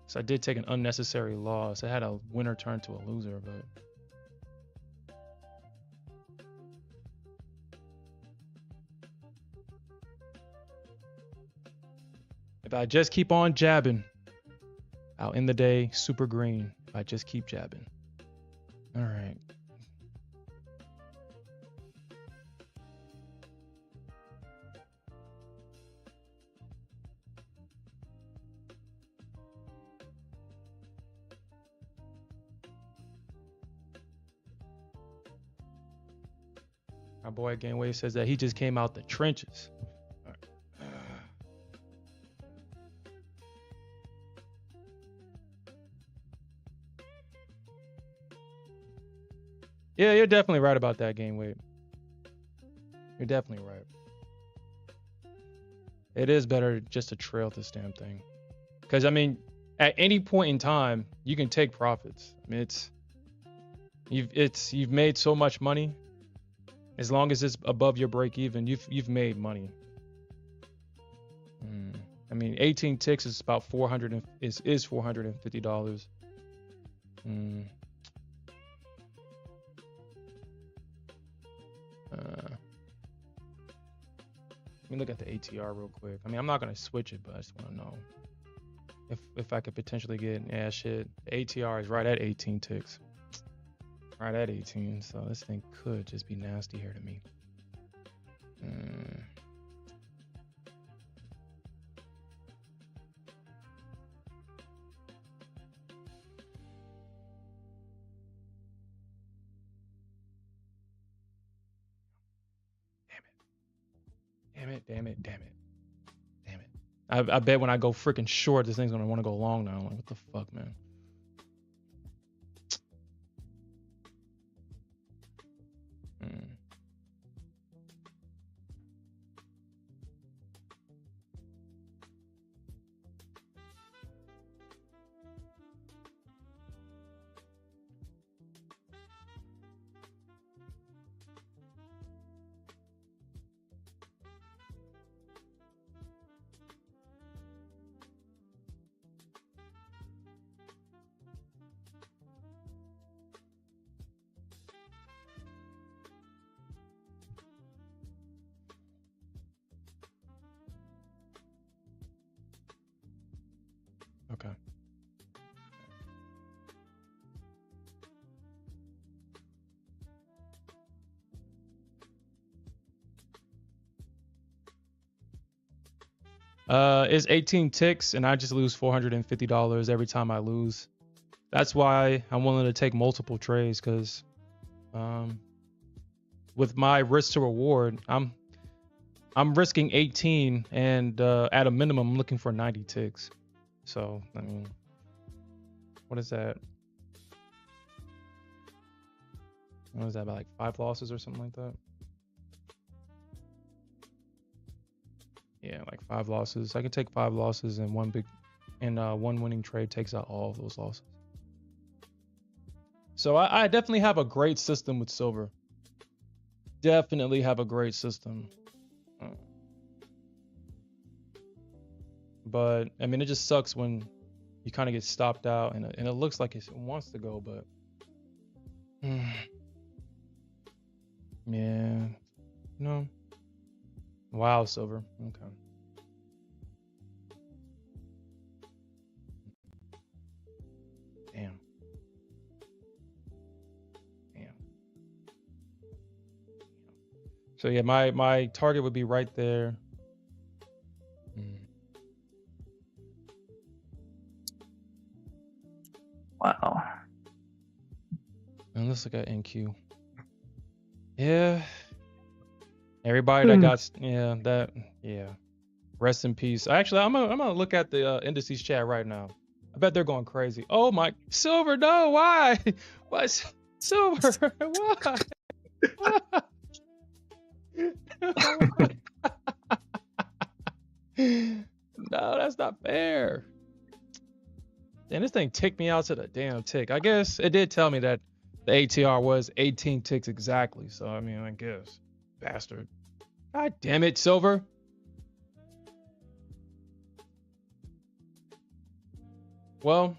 So I did take an unnecessary loss. I had a winner turn to a loser, but if I just keep on jabbing, I'll end the day super green. If I just keep jabbing. All right. My boy Gameway says that he just came out the trenches. Yeah, you're definitely right about that, Gameway. You're definitely right. It is better just to trail this damn thing. Because, I mean, at any point in time, you can take profits. I mean, you've made so much money. As long as it's above your break even, you've made money. I mean, 18 ticks is about $450. Let me look at the ATR real quick. I mean, I'm not gonna switch it, but I just want to know if I could potentially get. Yeah, shit. The ATR is right at 18 ticks. Right at 18, so this thing could just be nasty here to me. Damn it. I bet when I go freaking short, this thing's gonna want to go long now. Like, what the fuck, man? Okay. It's 18 ticks, and I just lose $450 every time I lose. That's why I'm willing to take multiple trades, because with my risk to reward, I'm risking 18, and at a minimum, I'm looking for 90 ticks. So, I mean, what is that? What is that, about like 5 losses or something like that? Yeah, like 5 losses. I can take 5 losses, and one winning trade takes out all of those losses. So I definitely have a great system with silver. Definitely have a great system. But I mean, it just sucks when you kind of get stopped out, and it looks like it wants to go, but yeah, no. Wow, silver. Okay. Damn. So yeah, my target would be right there. Wow. And let's look at NQ. Yeah. Everybody that got Rest in peace. Actually, I'm gonna look at the indices chat right now. I bet they're going crazy. Oh my, silver, no, why? Why silver? Why? No, that's not fair. And this thing ticked me out to the damn tick. I guess it did tell me that the ATR was 18 ticks exactly. So I mean, I guess, bastard. God damn it, silver. Well,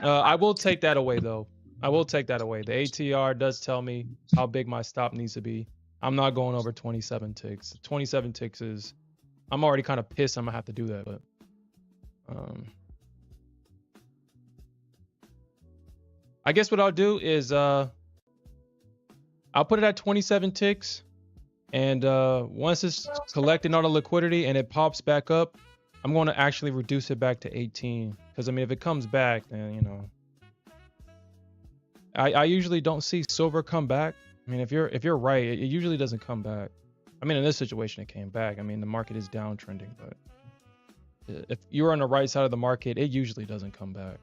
I will take that away though. I will take that away. The ATR does tell me how big my stop needs to be. I'm not going over 27 ticks. 27 ticks is, I'm already kind of pissed I'm gonna have to do that, but I guess what I'll do is I'll put it at 27 ticks, and once it's collecting all the liquidity and it pops back up, I'm going to actually reduce it back to 18, because I mean, if it comes back, then you know, I usually don't see silver come back. I mean, if you're right, it usually doesn't come back. I mean, in this situation, it came back. I mean, the market is downtrending, but if you're on the right side of the market, it usually doesn't come back.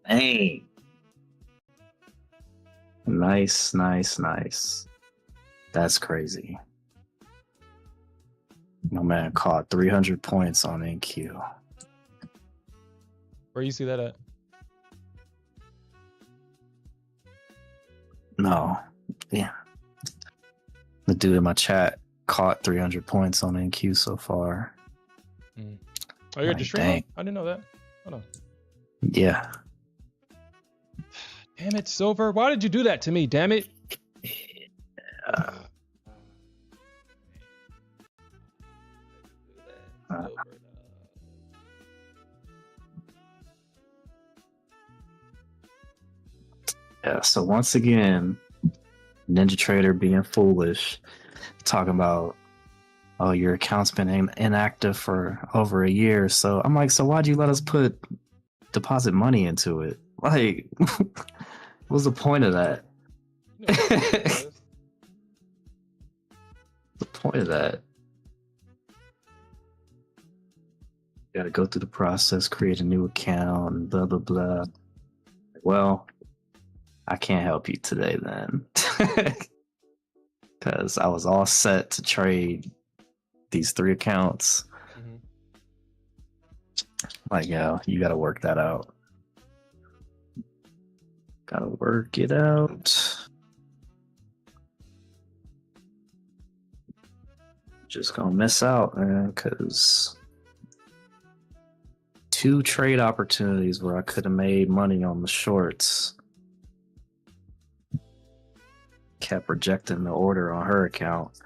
Hey. Nice, nice, nice. That's crazy. My man caught 300 points on NQ. Where you see that at? No. Yeah. The dude in my chat caught 300 points on NQ so far. Oh, you're Like, just streaming? dang. I didn't know that. Hold on. Yeah. Damn it, Silver. Why did you do that to me? Damn it. Yeah, so once again, Ninja Trader being foolish, talking about, oh, your account's been inactive for over a year. So I'm like, so why'd you let us deposit money into it? Like, what was the point of that? You know what it was. The point of that? You gotta go through the process, create a new account, and blah, blah, blah. Well, I can't help you today then. Because I was all set to trade these 3 accounts. Mhm. Like, yo, you gotta work that out. Gotta work it out. Just gonna miss out, man, because 2 trade opportunities where I could have made money on the shorts. Kept rejecting the order on her account.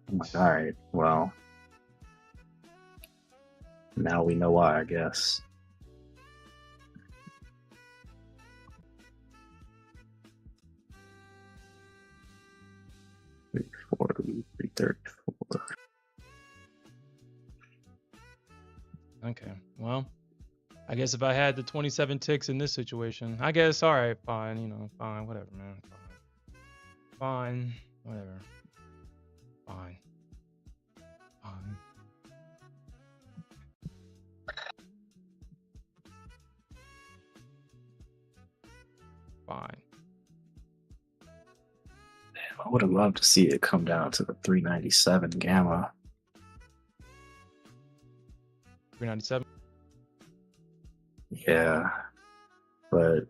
I'm like, all right, well, now we know why, I guess. $334. Okay. Well, I guess if I had the 27 ticks in this situation, I guess, all right, fine, you know, fine, whatever, man. Fine, whatever. Fine. Fine. Fine. I would have loved to see it come down to the 397 gamma. 397. Yeah, but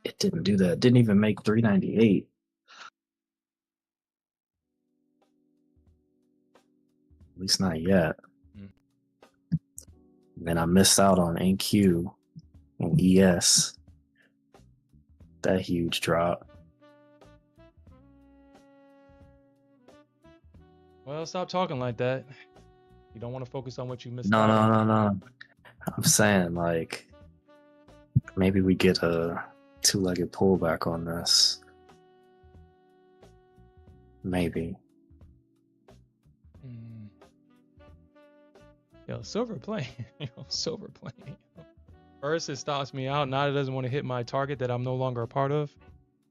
it didn't do that. It didn't even make 398. At least not yet. Then I missed out on NQ and ES. That huge drop. Well, stop talking like that. You don't want to focus on what you missed No, out. no. I'm saying, like, maybe we get a 2-legged pullback on this. Maybe. Yo, Silver playing. Yo, Silver playing. First, it stops me out. Now it doesn't want to hit my target that I'm no longer a part of.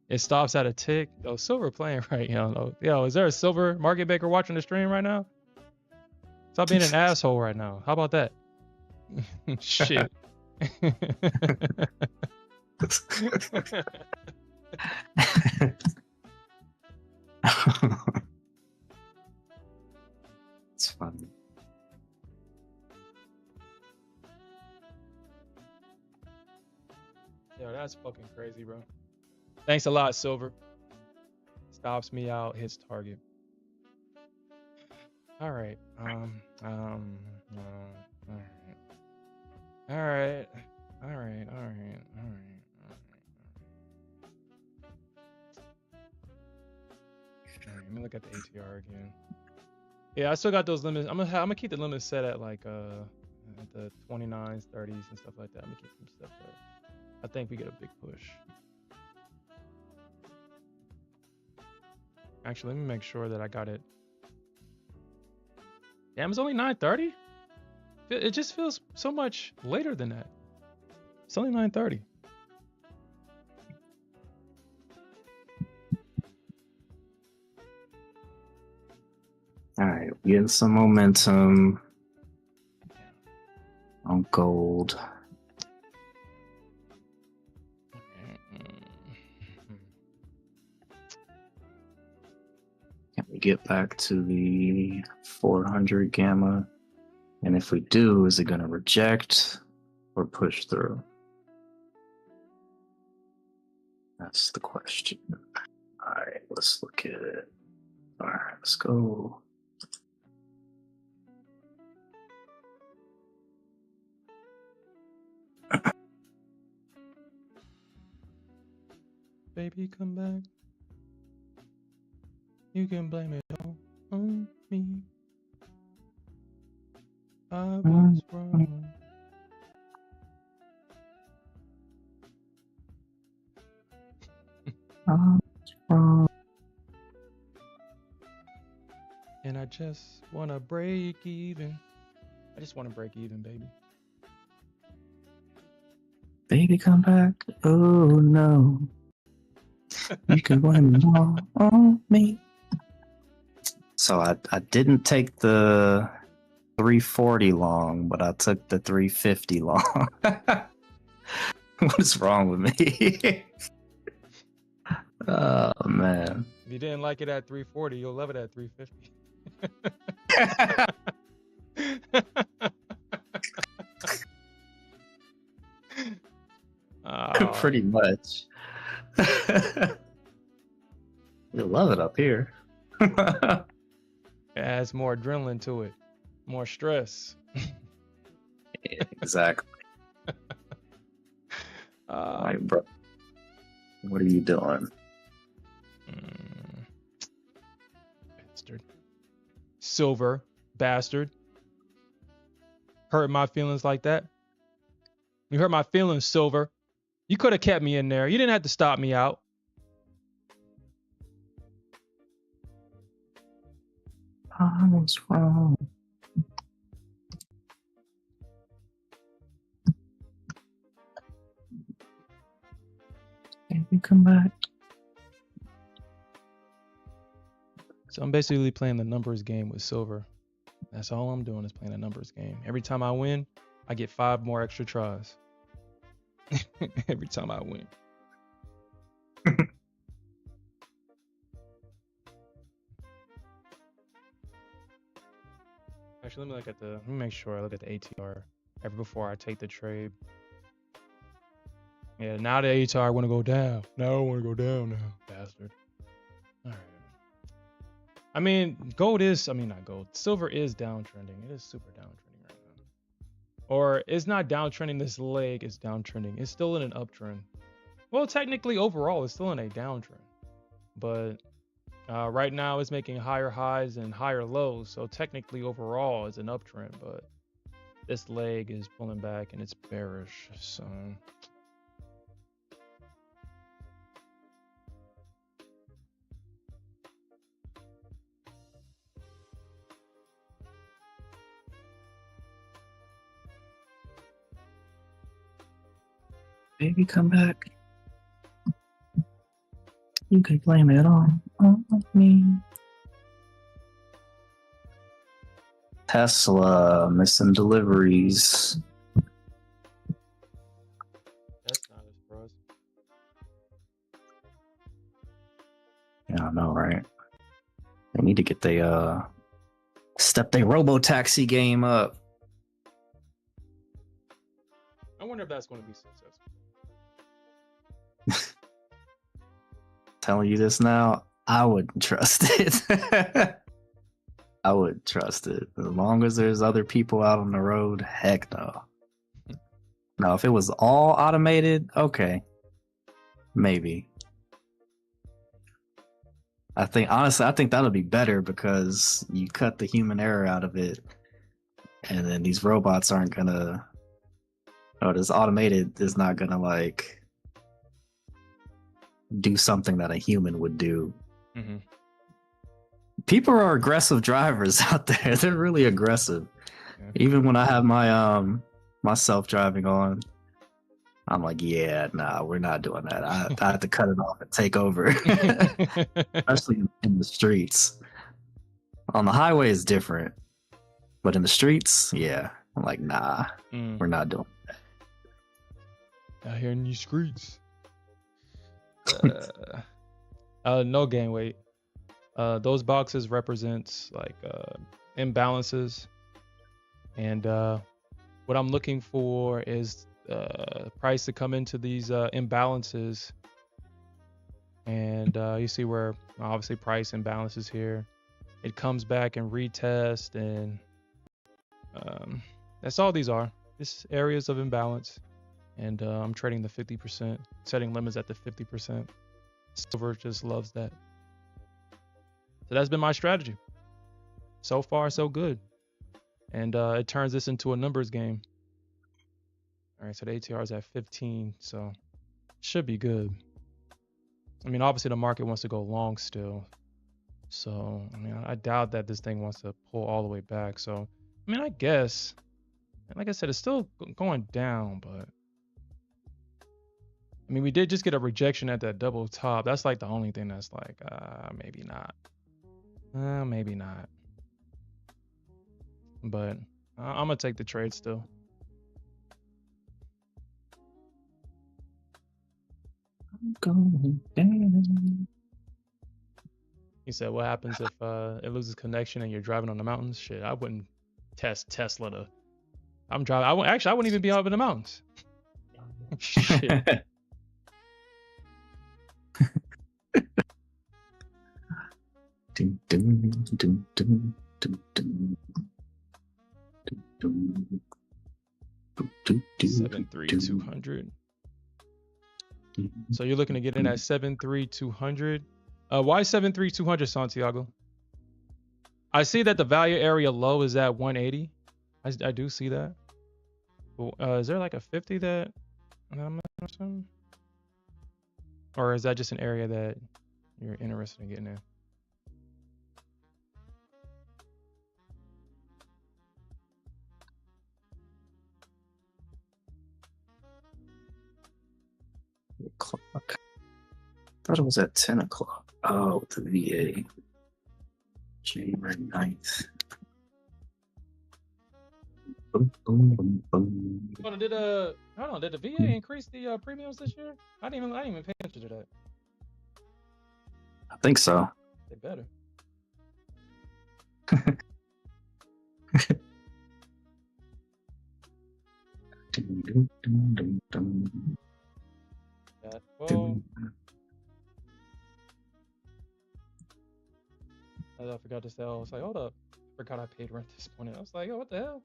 It stops at a tick. Yo, Silver playing right now. Yo, is there a Silver market maker watching the stream right now? Stop being an asshole right now. How about that? Shit. It's funny. Yo, that's fucking crazy, bro. Thanks a lot, Silver. Stops me out, hits target. All right. All right. Let me look at the ATR again. Yeah, I still got those limits. I'm gonna keep the limits set at like at the 29s, 30s, and stuff like that. I'm gonna keep them set there. I think we get a big push. Actually, let me make sure that I got it. Damn, it's only 9:30. It just feels so much later than that. It's only 9:30. All right, getting some momentum on gold. we get back to the 400 gamma? And if we do, is it going to reject or push through? That's the question. All right, let's look at it. All right, let's go. Baby, come back. You can blame it all on me. I was wrong. And I just wanna break even. I just wanna break even, baby. Baby, come back. Oh no. You can blame it all on me. So I didn't take the 340 long, but I took the 350 long. What is wrong with me? Oh man. If you didn't like it at 340, you'll love it at 350. Pretty much. You love it up here. It adds more adrenaline to it, more stress. Yeah, exactly. Like, bro, what are you doing? Bastard. Silver bastard. Hurt my feelings like that. You hurt my feelings, Silver. You could have kept me in there. You didn't have to stop me out. I was wrong. Baby, come back. So I'm basically playing the numbers game with Silver. That's all I'm doing is playing a numbers game. Every time I win, I get 5 more extra tries. Every time I win. Actually, let me make sure I look at the ATR every before I take the trade. Yeah, now the ATR want to go down. Now I want to go down now, bastard. All right. I mean, not gold. Silver is downtrending. It is super downtrending right now. Or it's not downtrending. This leg is downtrending. It's still in an uptrend. Well, technically, overall, it's still in a downtrend. But right now, it's making higher highs and higher lows. So technically, overall, it's an uptrend. But this leg is pulling back and it's bearish. So Baby, come back. You can blame it all on me. Tesla missing deliveries. that's not a surprise. Yeah, I know, right? They need to get the step their robo-taxi game up. I wonder if that's going to be successful. Telling you this now, I wouldn't trust it. I wouldn't trust it. As long as there's other people out on the road, heck no. Now, if it was all automated, okay. Maybe. Honestly, I think that'll be better because you cut the human error out of it. And then these robots aren't gonna, this automated is not gonna like do something that a human would do. Mm-hmm. People are aggressive drivers out there. They're really aggressive. Yeah. Even when I have my my self-driving on, I'm like, yeah, nah, we're not doing that. I have to cut it off and take over. Especially in the streets. On the highway is different. But in the streets, yeah. I'm like, nah, we're not doing that. Out here in these streets. No gain weight. Those boxes represents like imbalances, and what I'm looking for is price to come into these imbalances, and you see where obviously price imbalances here. It comes back and retest, and that's all these are. Just areas of imbalance, and I'm trading the 50%, setting limits at the 50%. Silver just loves that. So that's been my strategy. So far, so good. And it turns this into a numbers game. All right, so the ATR is at 15, so should be good. I mean, obviously the market wants to go long still. So, I mean, I doubt that this thing wants to pull all the way back. So, I mean, I guess, like I said, it's still going down, but I mean, we did just get a rejection at that double top. That's like the only thing that's like, maybe not. Maybe not. But I'm gonna take the trade still. Going down. He said, "What happens if it loses connection and you're driving on the mountains?" Shit, I wouldn't test Tesla to. I'm driving. I wouldn't even be up in the mountains. Shit. Dun, dun, dun, dun, dun, dun. 73200. So you're looking to get in at 73200. Why 73200, Santiago? I see that the value area low is at 180. I do see that. Is there like a 50 that I'm missing? Or is that just an area that you're interested in getting in? O'clock. Thought it was at 10 o'clock. Oh, the VA. January 9th. Boom, boom, boom, boom. Hold on, did the VA increase the premiums this year? I didn't even pay attention to that. I think so. They better. Dun, dun, dun, dun, dun. Well, I forgot to say. I was like, hold up, I forgot I paid rent this morning. I was like, oh, what the hell?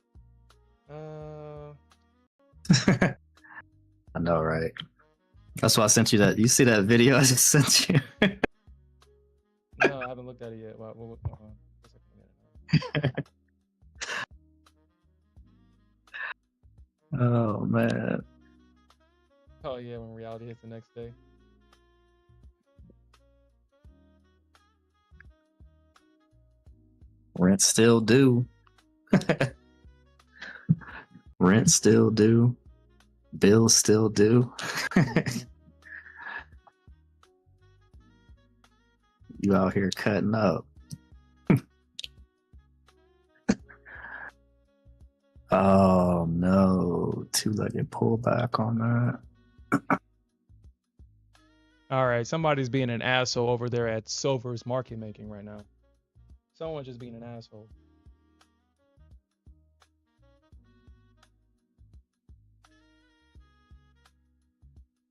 I know, right? That's why I sent you that. You see that video I just sent you? No, I haven't looked at it yet. Hold on. Oh man. Oh yeah, when reality hits the next day. Rent still due. Rent still due. Bills still due. You out here cutting up. Oh no, two-legged pullback on that. All right, somebody's being an asshole over there at Silver's market making right now. Someone's just being an asshole.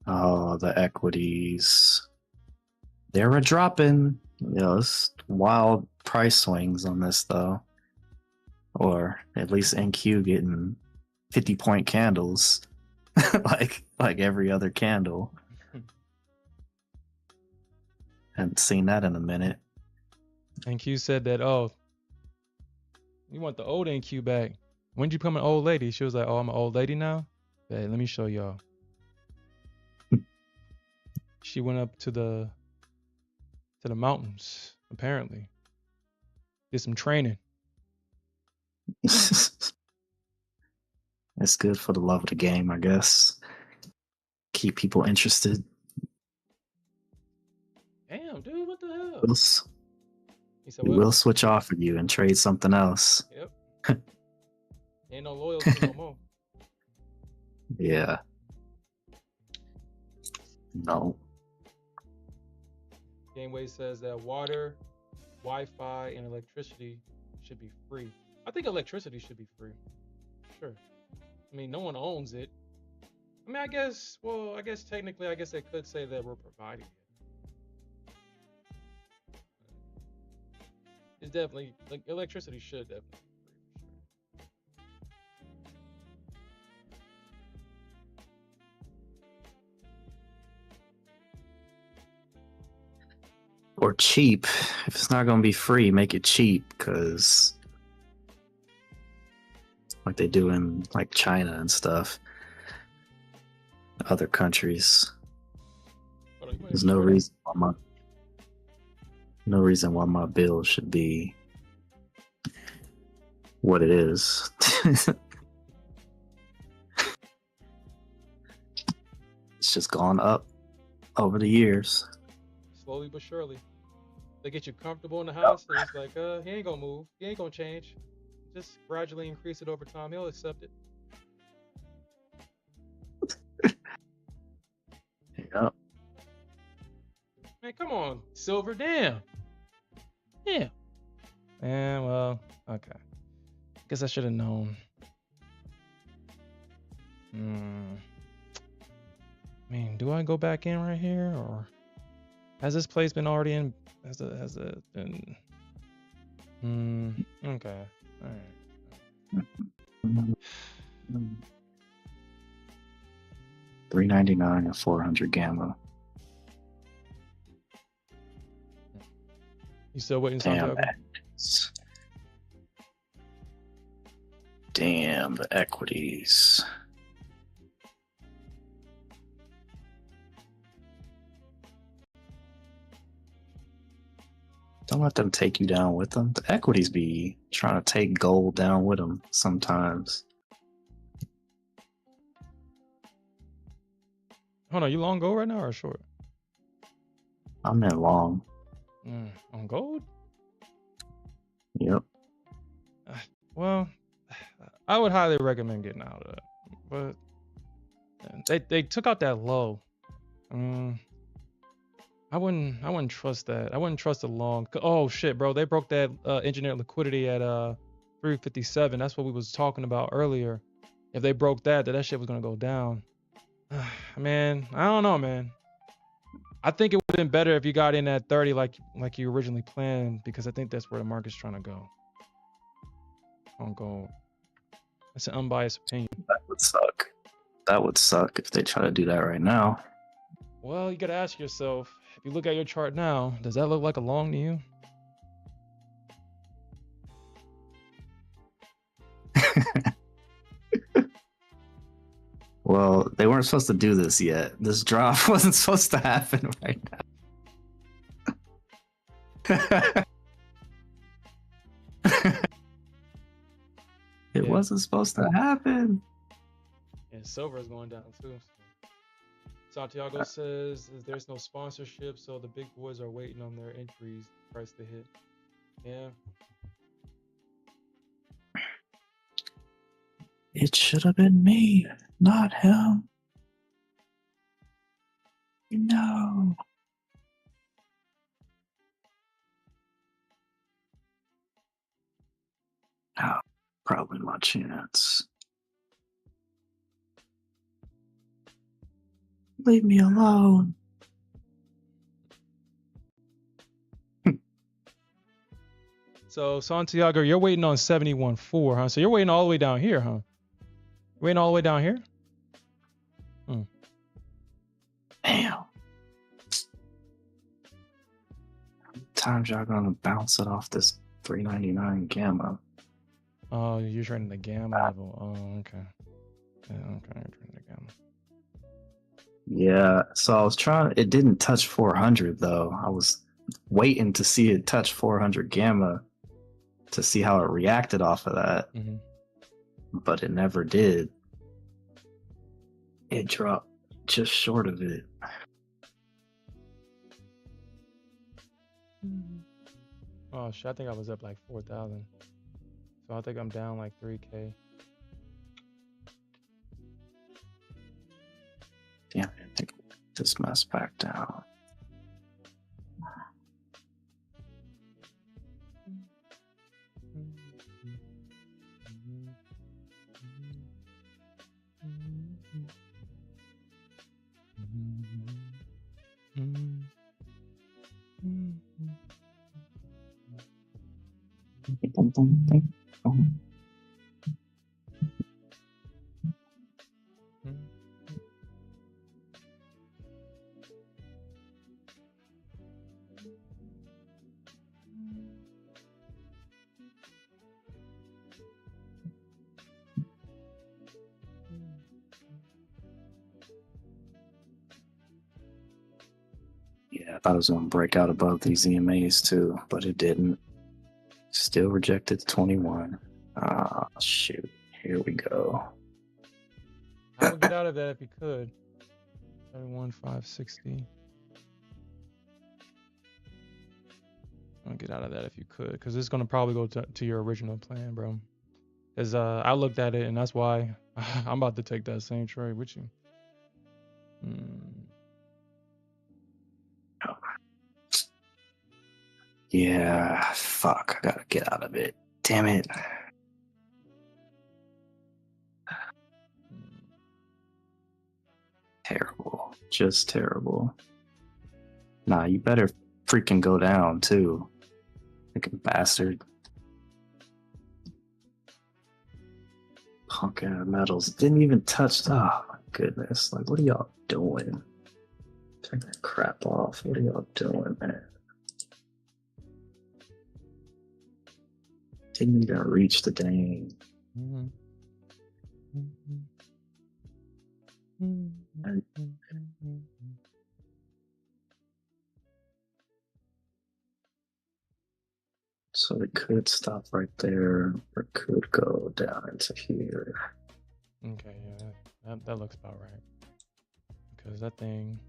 Oh, the equities. They're a dropping. It's wild price swings on this though. Or at least NQ getting 50-point candles. like every other candle. Haven't seen that in a minute. NQ said that, oh, you want the old NQ back. When did you become an old lady? She was like, oh, I'm an old lady now? Hey, let me show y'all. She went up to the mountains, apparently. Did some training. It's good for the love of the game, I guess. Keep people interested. Damn, dude, what the hell? He said, We will switch off of you and trade something else. Yep. Ain't no loyalty no more. Yeah. No. Gameway says that water Wi-Fi and electricity should be free. I think electricity should be free. Sure. I mean, no one owns it. I mean, I guess. Well, I guess technically, I guess they could say that we're providing it. It's definitely like electricity should definitely be free Or cheap. If it's not gonna be free, make it cheap, because like they do in like China and stuff, other countries. for sure. There's no reason why my bill should be what it is. It's just gone up over the years. Slowly but surely. They get you comfortable in the house, and it's like, he ain't gonna move, he ain't gonna change. Just gradually increase it over time. He'll accept it. Yep. Man, come on, Silver, damn. Yeah. And well, okay. Guess I should have known. I mean, do I go back in right here, or has this place been already in? Has it been? Okay. All right. $399 and 400 gamma. You still waiting, Damn, Santiago? Damn, the equities. Don't let them take you down with them. The equities be trying to take gold down with them sometimes. Hold on, you long gold right now or short? I'm in long. On gold? Yep. Well, I would highly recommend getting out of that. But they took out that low. I wouldn't trust that. I wouldn't trust the long. Oh shit, bro! They broke that engineered liquidity at 357. That's what we was talking about earlier. If they broke that shit was gonna go down. Man, I don't know, man. I think it would have been better if you got in at 30 like you originally planned, because I think that's where the market's trying to go. On gold. That's an unbiased opinion. That would suck. That would suck if they try to do that right now. Well, you gotta ask yourself, if you look at your chart now, does that look like a long to you? Well, they weren't supposed to do this yet. This drop wasn't supposed to happen right now. It wasn't supposed to happen. And silver is going down too. Santiago says there's no sponsorship, so the big boys are waiting on their entries price to hit. Yeah. It should have been me, not him. No. Oh, probably my chance. Leave me alone. So Santiago, you're waiting on 71.4, huh? So you're waiting all the way down here, huh? Waiting all the way down here? Damn. How many times y'all gonna bounce it off this 399 gamma? Oh, you're trading the gamma level. Oh, okay. Yeah, okay, you're trading the gamma. Yeah, so I was trying, it didn't touch 400 though. I was waiting to see it touch 400 gamma to see how it reacted off of that, but it never did. It dropped just short of it. Oh shit, I think I was up like 4,000. So I think I'm down like 3K. Damn, I think this mess back down. Yeah, I thought it was going to break out above these EMAs too, but it didn't. Still rejected to 21. Ah, shoot. Here we go. I would get out of that if you could. 31,560. I'll get out of that if you could, because it's gonna probably go to your original plan, bro. Cause I looked at it and that's why I'm about to take that same trade with you. Yeah, fuck. I gotta get out of it. Damn it. Terrible. Just terrible. Nah, you better freaking go down too. Freaking bastard. Punk ass metals. Didn't even touch. Oh my goodness. Like, what are y'all doing? Turn that crap off. What are y'all doing, man? Didn't even reach the dang. So it could stop right there, or it could go down into here. Okay, yeah, that looks about right. Because that thing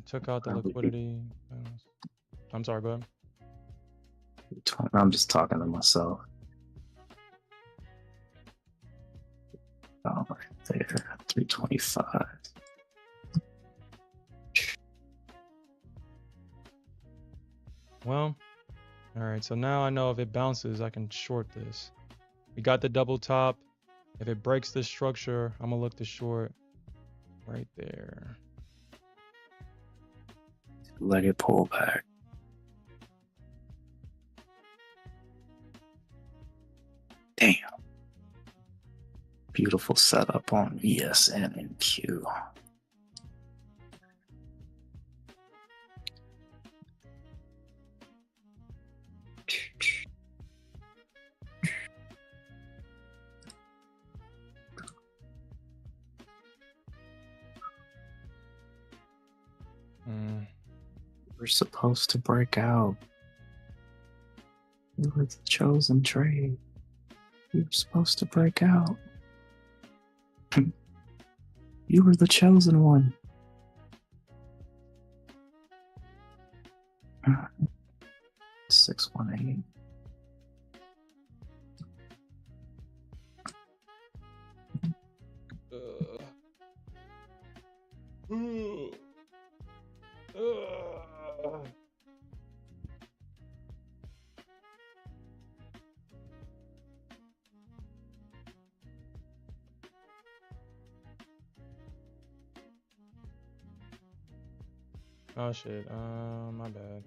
took out the liquidity. I'm sorry, go ahead. I'm just talking to myself. Oh, right there, 325. Well, all right, so now I know if it bounces, I can short this. We got the double top. If it breaks this structure, I'm gonna look to short right there. Let it pull back. Damn. Beautiful setup on VSN and Q. We're supposed to break out. You were the chosen trade. You were supposed to break out. You were the chosen one. 618. Oh shit, my bad.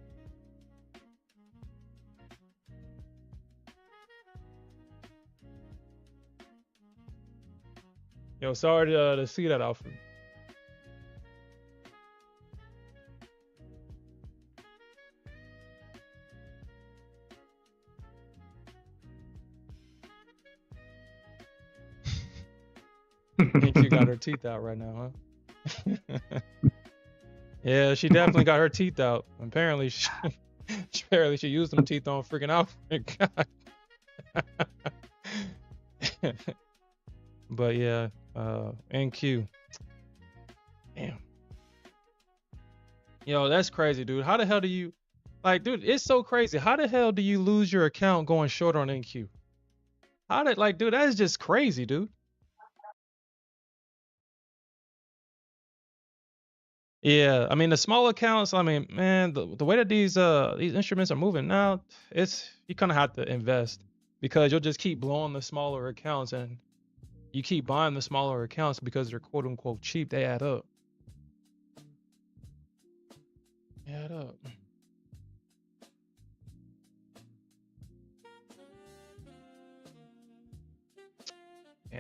Yo, sorry to see that, Alfred. Think you got her teeth out right now, huh? Yeah, she definitely got her teeth out. Apparently, she used them teeth on freaking Alfred. But yeah, NQ. Damn. Yo, that's crazy, dude. How the hell do you, like, dude? It's so crazy. How the hell do you lose your account going short on NQ? How did, like, dude? That is just crazy, dude. Yeah, I mean the small accounts. I mean, man, the way that these instruments are moving now, it's you kind of have to invest because you'll just keep blowing the smaller accounts and you keep buying the smaller accounts because they're quote unquote cheap. They add up. They add up.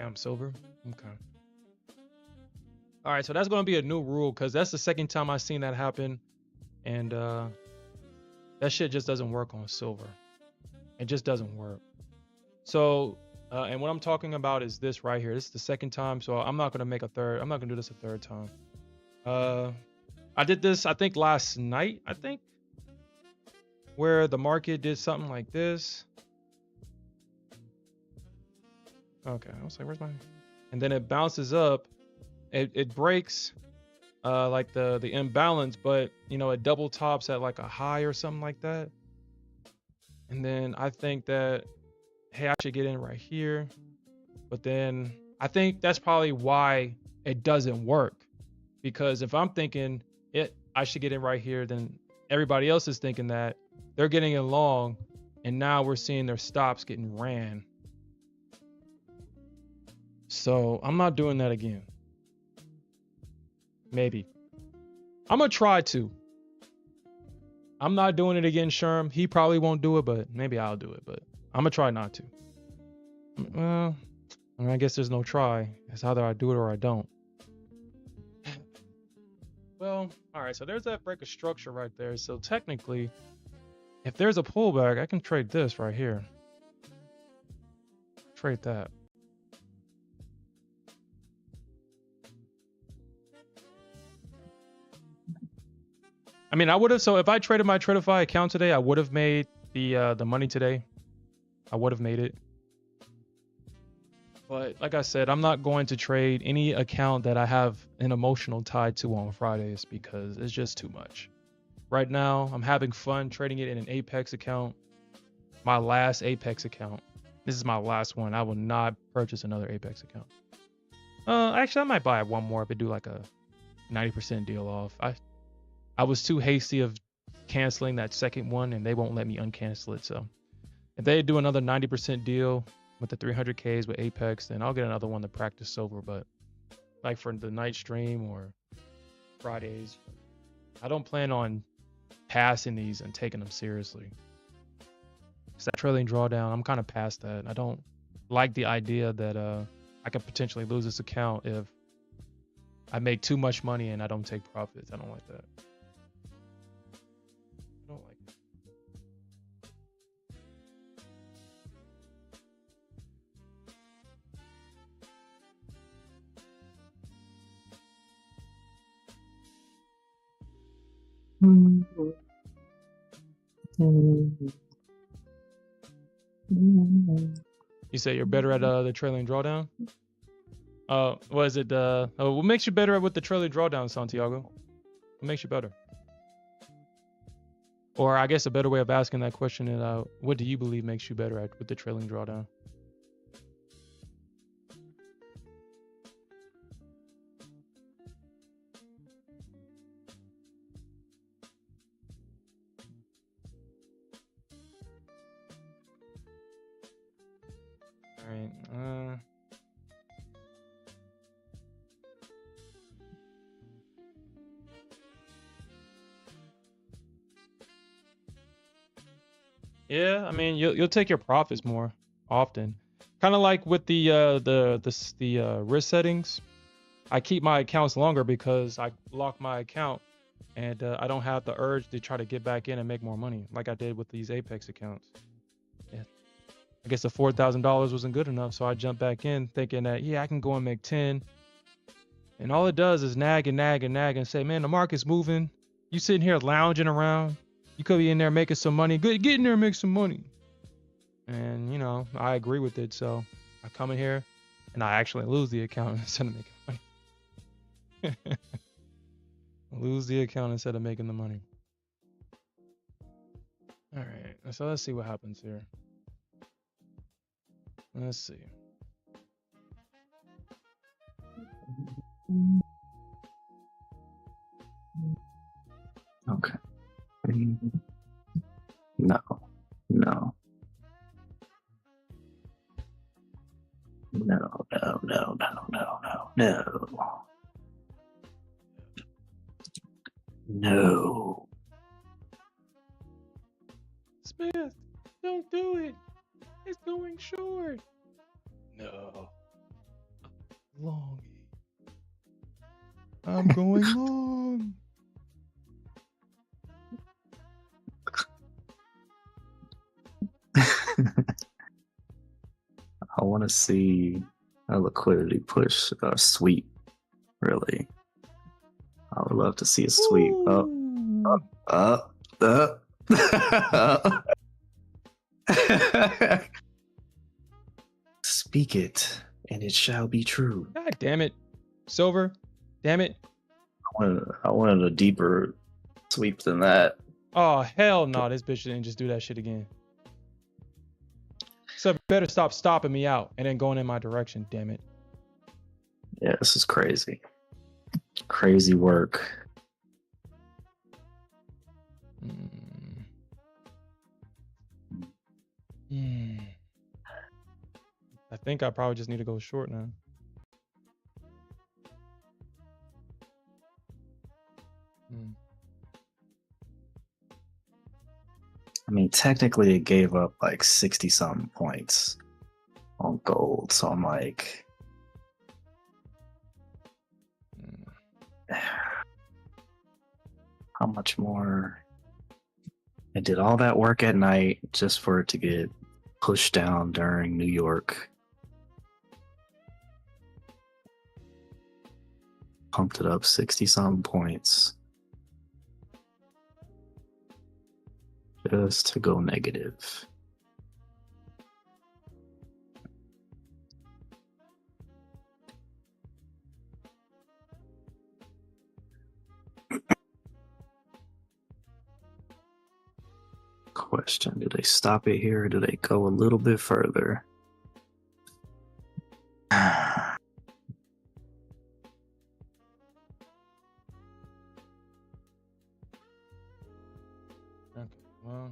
Damn, silver. Okay. All right, so that's gonna be a new rule because that's the second time I've seen that happen, and that shit just doesn't work on silver. It just doesn't work. So, and what I'm talking about is this right here. This is the second time, so I'm not gonna make a third. I'm not gonna do this a third time. I did this I think last night. I think where the market did something like this. Okay, I was like, where's my? And then it bounces up. It breaks like the imbalance, but you know it double tops at like a high or something like that. And then I think that hey, I should get in right here. But then I think that's probably why it doesn't work. Because if I'm thinking I should get in right here, then everybody else is thinking that they're getting in long, and now we're seeing their stops getting ran. So I'm not doing that again. Maybe. I'm gonna try to. I'm not doing it again, Sherm. He probably won't do it, but maybe I'll do it. But I'm gonna try not to. Well, I mean, I guess there's no try. It's either I do it or I don't. Well, all right. So there's that break of structure right there. So technically, if there's a pullback, I can trade this right here. Trade that. I mean, I would have. So if I traded my Tradify account today, I would have made the money today. I would have made it. But like I said, I'm not going to trade any account that I have an emotional tie to on Fridays because it's just too much. Right now, I'm having fun trading it in an Apex account. My last Apex account. This is my last one. I will not purchase another Apex account. Actually, I might buy one more if it do like a 90% deal off. I was too hasty of canceling that second one, and they won't let me uncancel it. So if they do another 90% deal with the 300Ks with Apex, then I'll get another one to practice silver. But like for the night stream or Fridays, I don't plan on passing these and taking them seriously. It's that trailing drawdown. I'm kind of past that. I don't like the idea that I could potentially lose this account if I make too much money and I don't take profits. I don't like that. I don't like it. You say you're better at the trailing drawdown? Was it what makes you better with the trailing drawdown, Santiago? What makes you better? Or I guess a better way of asking that question is, what do you believe makes you better at with the trailing drawdown? All right. Yeah, I mean you'll take your profits more often. Kind of like with the risk settings. I keep my accounts longer because I lock my account, and I don't have the urge to try to get back in and make more money like I did with these Apex accounts. Yeah. I guess the $4,000 wasn't good enough, so I jumped back in thinking that yeah I can go and make 10. And all it does is nag and nag and nag and say, man, the market's moving. You sitting here lounging around. You could be in there making some money. Good, get in there and make some money. And, you know, I agree with it. So I come in here and I actually lose the account instead of making money. Lose the account instead of making the money. All right. So let's see what happens here. Let's see. Okay. No. No. No, no, no, no, no, no, no. No. Smith, don't do it. It's going short. No. Long. I'm going long. I want to see a liquidity push or sweep. Really, I would love to see a sweep. Up. Speak it, and it shall be true. God damn it. Silver. Damn it. I wanted a deeper sweep than that. Oh, hell no. This bitch didn't just do that shit again. So better stop stopping me out and then going in my direction, damn it. Yeah, this is crazy. Crazy work. I think I probably just need to go short now. I mean, technically it gave up like 60 something points on gold. So I'm like, how much more? I did all that work at night just for it to get pushed down during New York. Pumped it up 60 something points. Just to go negative. Question, do they stop it here or do they go a little bit further? Okay, well.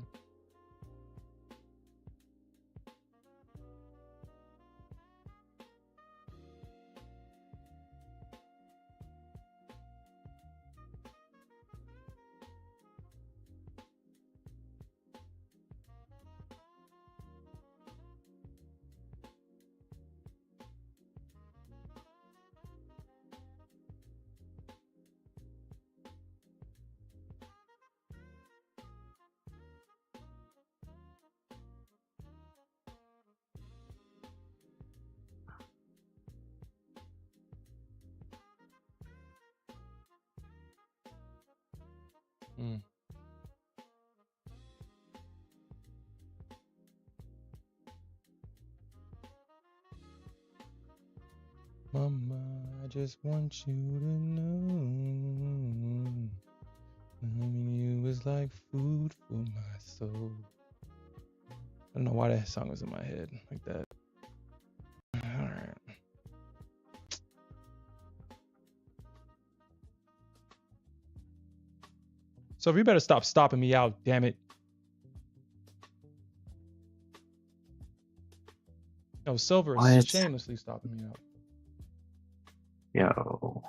Mama, I just want you to know. Loving you is like food for my soul. I don't know why that song was in my head like that. Alright. So if you better stop stopping me out, damn it. No, Silver is What? shamelessly stopping me out. Yo.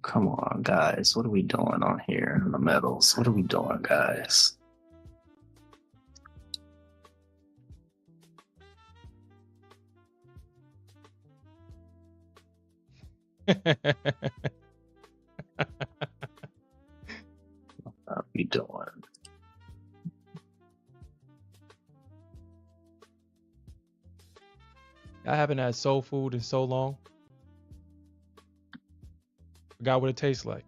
Come on, guys. What are we doing on here in the metals? What are we doing, guys? What are we doing? I haven't had soul food in so long. Forgot what it tastes like.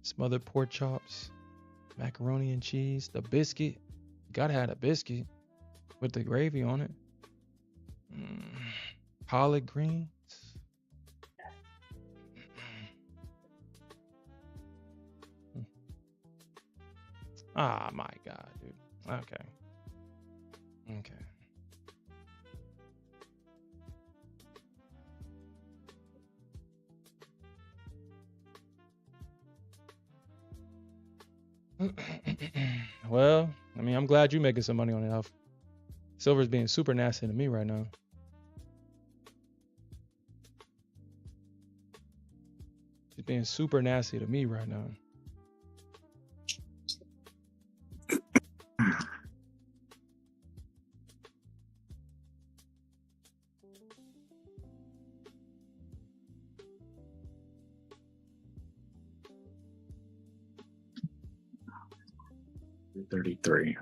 Smothered pork chops, macaroni and cheese, the biscuit. Gotta have a biscuit with the gravy on it. Collard greens. Ah, my God, dude. Okay. Well, I mean, I'm glad you're making some money on it, Alf. Silver's being super nasty to me right now. She's being super nasty to me right now. 33.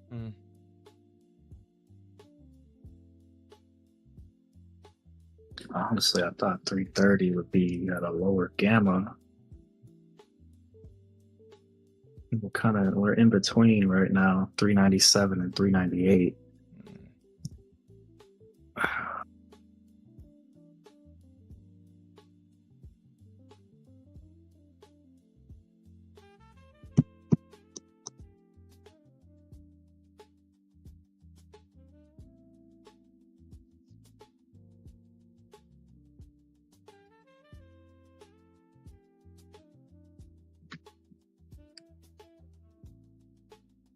Hmm. Honestly, I thought 330 would be at a lower gamma. We're in between right now, 397 and 398.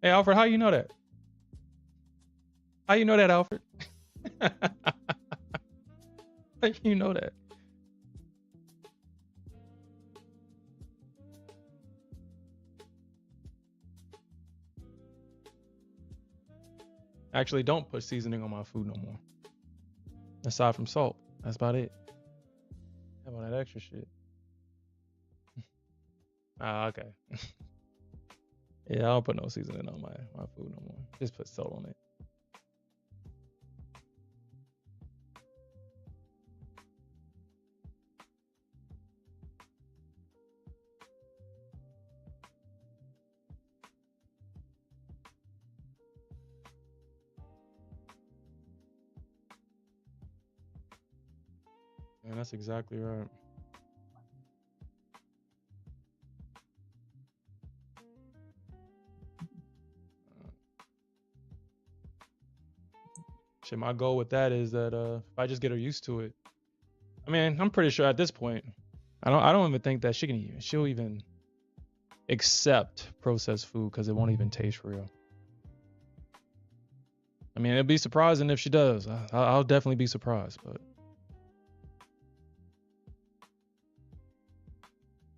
Hey, Alfred, how you know that? How you know that, Alfred? How you know that? Actually, don't put seasoning on my food no more. Aside from salt, that's about it. How about that extra shit? Ah, okay. Yeah, I don't put no seasoning on my food no more. Just put salt on it. And that's exactly right. Shit, my goal with that is that if I just get her used to it. I mean, I'm pretty sure at this point, I don't even think that she'll even accept processed food because it won't even taste real. I mean, it'd be surprising if she does. I'll definitely be surprised, but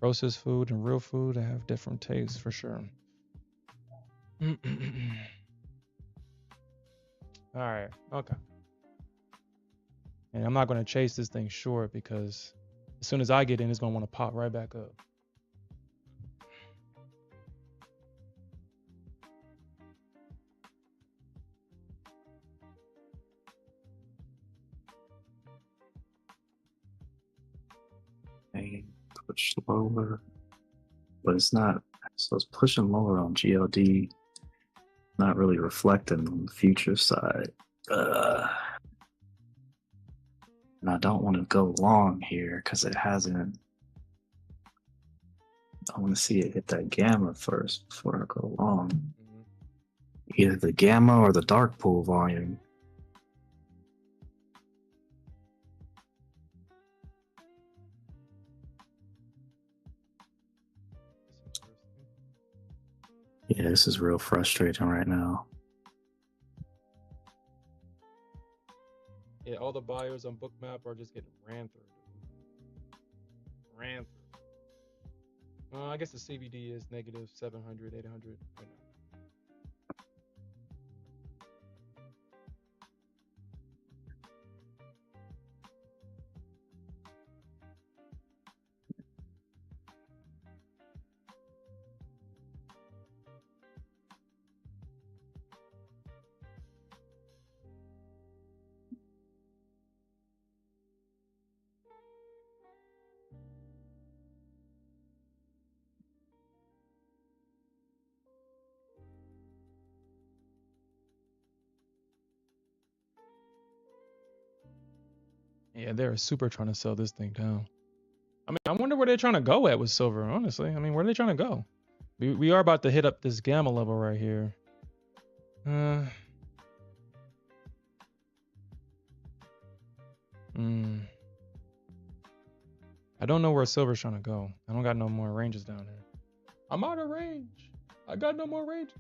processed food and real food, they have different tastes for sure. All right, okay. And I'm not going to chase this thing short because as soon as I get in, it's going to want to pop right back up. And push lower, but it's not. So it's pushing lower on GLD, not really reflecting on the future side. And I don't want to go long here because it hasn't. I want to see it hit that gamma first before I go long. Either the gamma or the dark pool volume. Yeah, this is real frustrating right now. Yeah, all the buyers on Bookmap are just getting ran through. Ran through. I guess the CVD is negative 700, 800 right now. Yeah, they're super trying to sell this thing down. I mean, I wonder where they're trying to go at with silver, honestly. I mean, where are they trying to go? We are about to hit up this gamma level right here. I don't know where silver's trying to go. I don't got no more ranges down here. I'm out of range. I got no more ranges.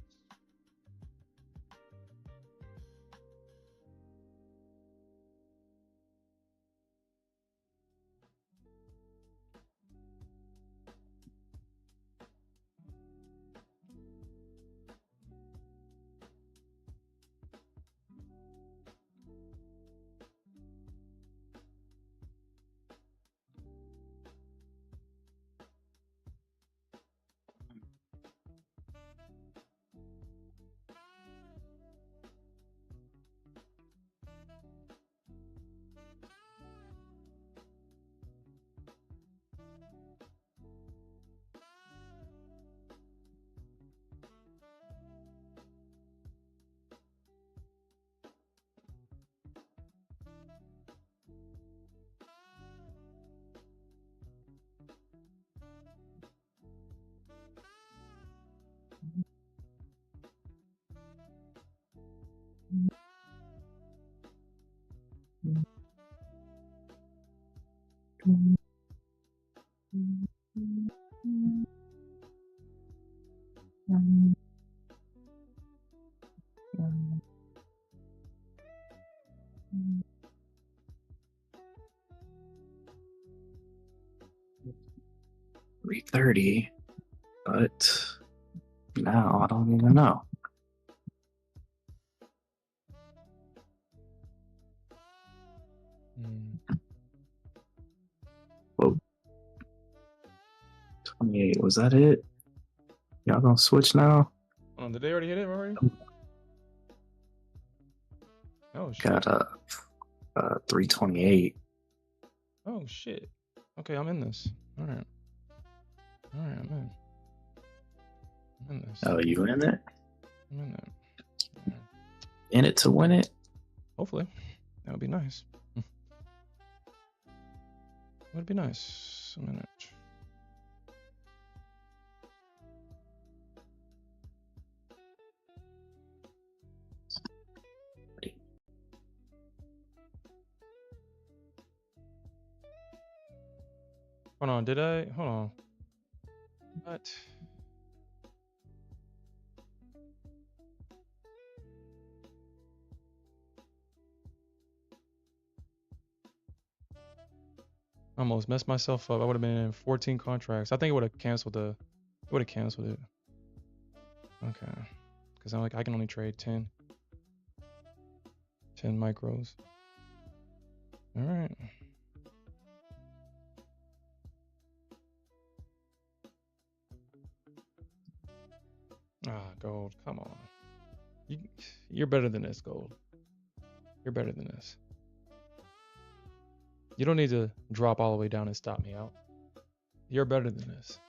3:30, but now I don't even know. Whoa. 28, was that it? Y'all gonna switch now? Oh, did they already hit it already? Oh shit. Got 328. Oh shit. Okay, I'm in this. All right. I'm in. I'm in this. Oh, you in it? I'm in it. Right. In it to win it? Hopefully. That would be nice. Would be nice. I'm in it. Hold on, did I? Hold on. What? Almost messed myself up. I would have been in 14 contracts. I think it would have canceled it. Okay. Because I'm like, I can only trade 10 micros. All right. Ah, gold. Come on. You're better than this, gold. You're better than this. You don't need to drop all the way down and stop me out. You're better than this.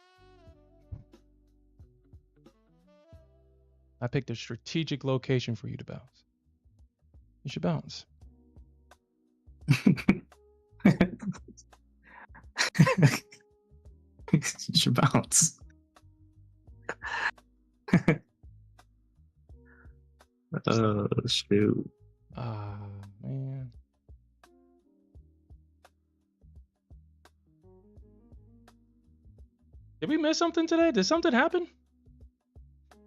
I picked a strategic location for you to bounce. You should bounce. You should bounce. Oh, shoot. Ah, man. Did we miss something today? Did something happen?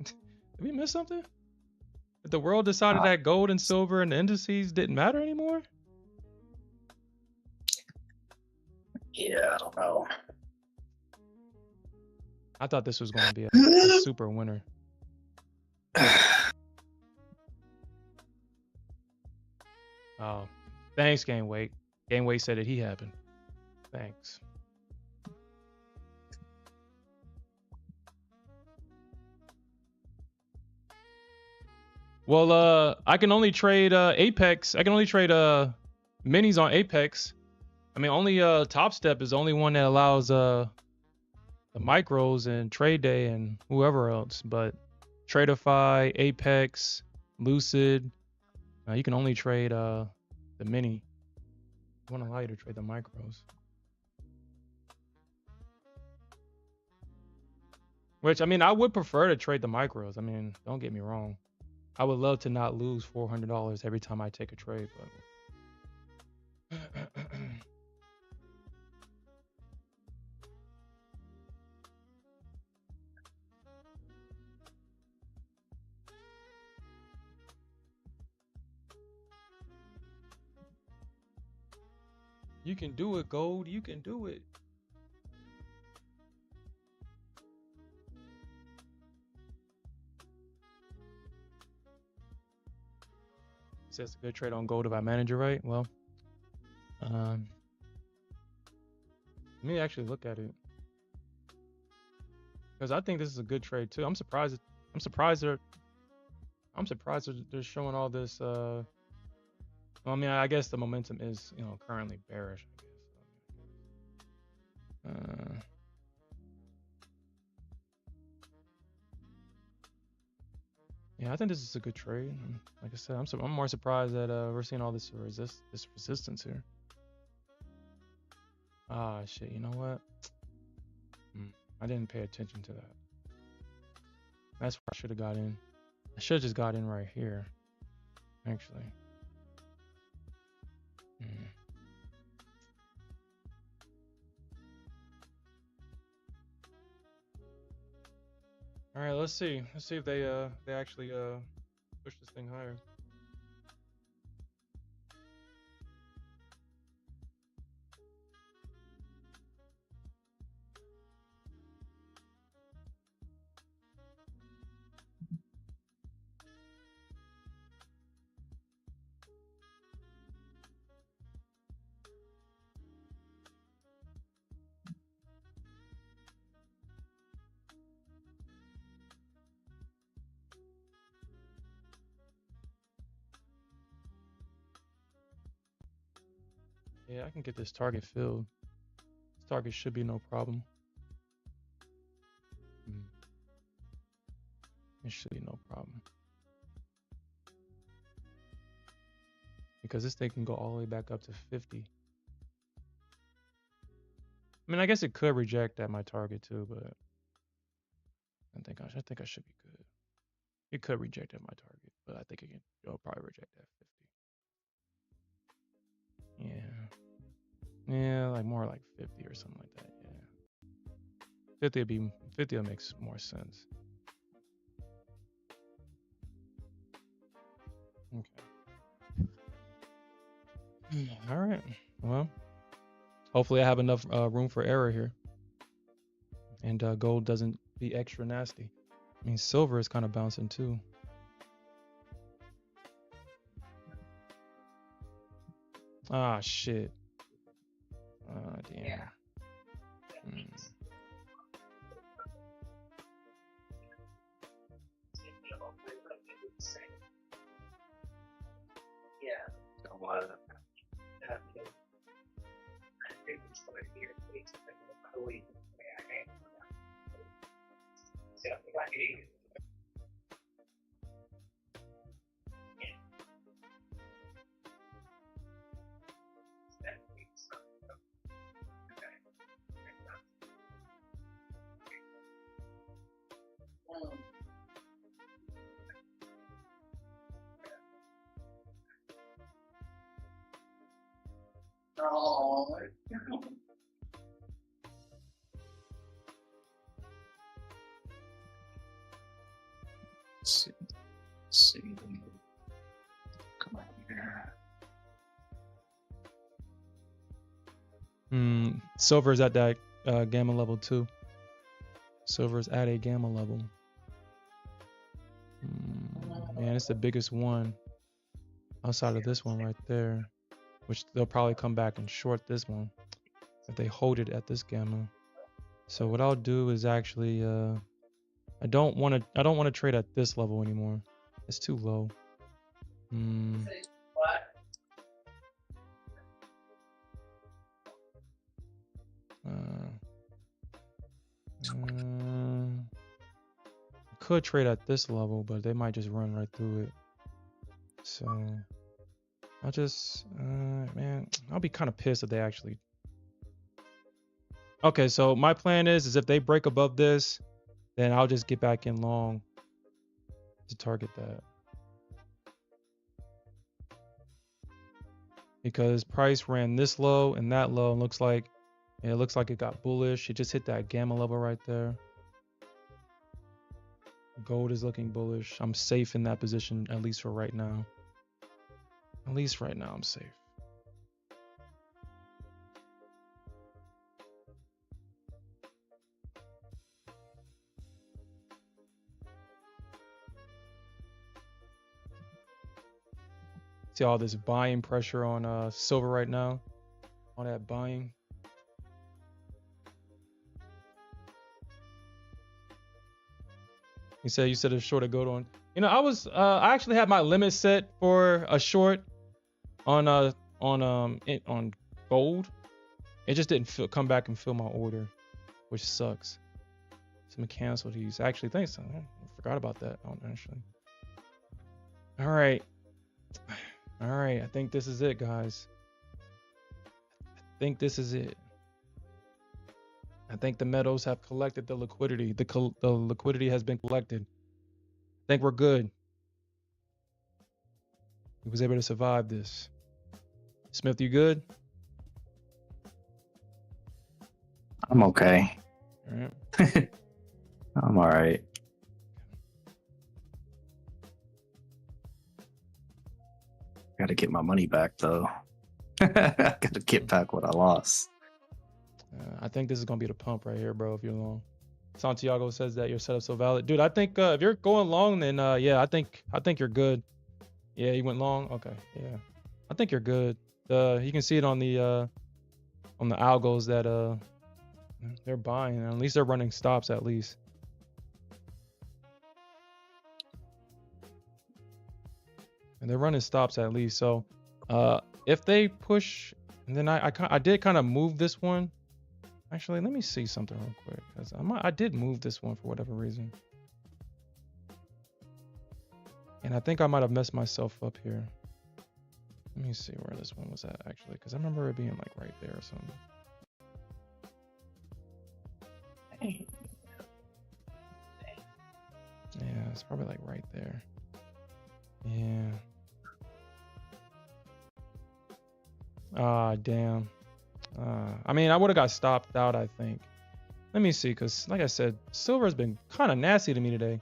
Did we miss something? Did the world decided that gold and silver and the indices didn't matter anymore? Yeah, I don't know. I thought this was going to be a super winner. Oh, thanks, Game Weight. Game Weight said that he happened. Thanks. Well, I can only trade Apex. I can only trade minis on Apex. I mean, only Top Step is the only one that allows the micros and Trade Day and whoever else. But Tradeify, Apex, Lucid, you can only trade the mini. I won't allow you to trade the micros. Which, I mean, I would prefer to trade the micros. I mean, don't get me wrong. I would love to not lose $400 every time I take a trade, but you can do it, Gold. You can do it. Says a good trade on gold if I manage it right. Well, let me actually look at it because I think this is a good trade too. I'm surprised they're showing all this. Well, I mean, I guess the momentum is currently bearish. I guess. Yeah, I think this is a good trade. Like I said, I'm more surprised that we're seeing all this resistance here. Ah, shit. You know what? I didn't pay attention to that. That's where I should have got in. I should have just got in right here. actually. Hmm. All right, let's see. Let's see if they actually push this thing higher. Yeah, I can get this target filled. This target should be no problem. Mm, It should be no problem. Because this thing can go all the way back up to 50. I mean, I guess it could reject at my target too, but I think I should be good. It could reject at my target, but I think it'll probably reject at 50. Yeah. Yeah, like more like 50 or something like that. Yeah. 50 will make more sense. Okay. All right. Well, hopefully I have enough room for error here. And gold doesn't be extra nasty. I mean, silver is kind of bouncing too. Ah, shit. Ah, damn. Yeah. Mm. Oh. Let's see. Come on here. Silver is at that gamma level too. Silver is at a gamma level. Man, it's the biggest one outside of this one right there, which they'll probably come back and short this one if they hold it at this gamma. So what I'll do is actually I don't want to trade at this level anymore. It's too low. Could trade at this level, but they might just run right through it. So I'll just man, I'll be kind of pissed if they actually. Okay, so my plan is if they break above this, then I'll just get back in long to target that. Because price ran this low and that low, and it looks like it got bullish. It just hit that gamma level right there. Gold is looking bullish. I'm safe in that position, at least for right now. At least right now, I'm safe. See all this buying pressure on silver right now. All that buying. You said a short of gold on. You know, I actually had my limit set for a short on gold. It just didn't come back and fill my order, which sucks. Some cancel these. Actually, thanks. I forgot about that. Actually. All right. I think this is it, guys. I think this is it. I think the metals have collected the liquidity. The liquidity has been collected. I think we're good. He was able to survive this. Smith, you good? I'm okay. All right. I'm all right. Gotta get my money back though. Gotta get back what I lost. I think this is gonna be the pump right here, bro. If you're long, Santiago says that your setup's so valid, dude. I think if you're going long, then yeah, I think you're good. Yeah, you went long. Okay, yeah, I think you're good. You can see it on the algos that they're buying. At least they're running stops at least. And they're running stops at least. So if they push, and then I did kind of move this one. Actually, let me see something real quick, because I did move this one for whatever reason. And I think I might have messed myself up here. Let me see where this one was at actually, because I remember it being like right there or something. Yeah, it's probably like right there. Yeah. Ah, damn. I mean, I would have got stopped out, I think. Let me see, because like I said, silver's been kind of nasty to me today.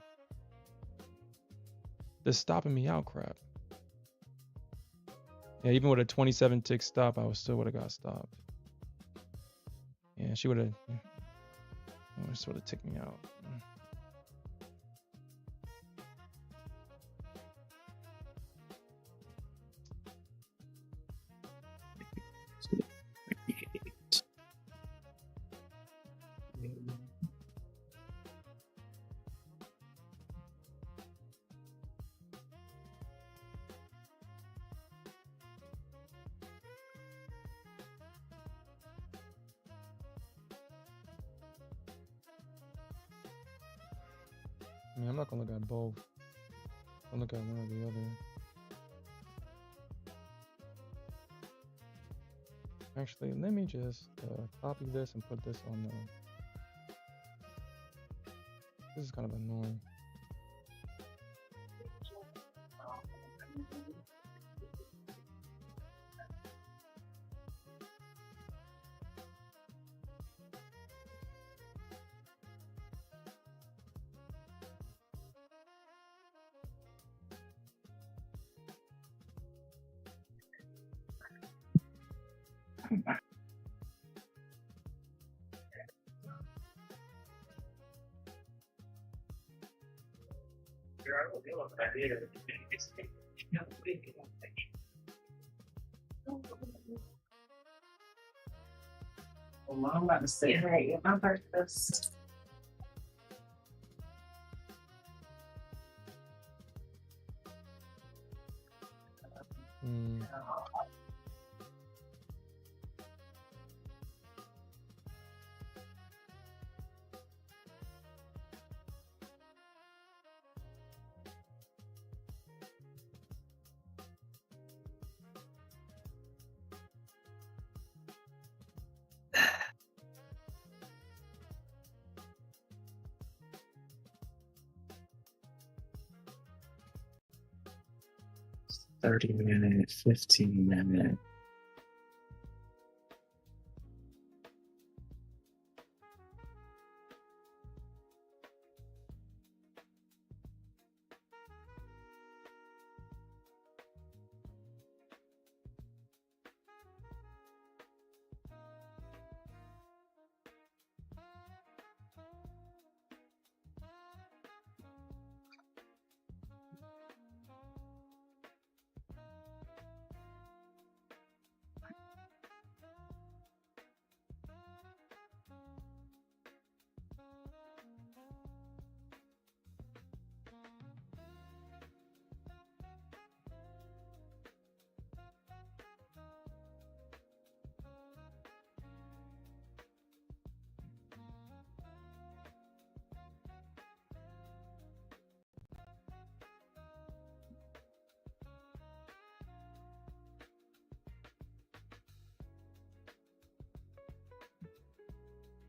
This stopping me out crap. Yeah, even with a 27 tick stop, I still would have got stopped. Yeah, she would have sort of ticked me out. I mean, I'm not gonna look at both. I'll look at one or the other. Actually, let me just copy this and put this on the... This is kind of annoying. Well, I'm about to say, hey, I heard this. Hmm. $30 $15.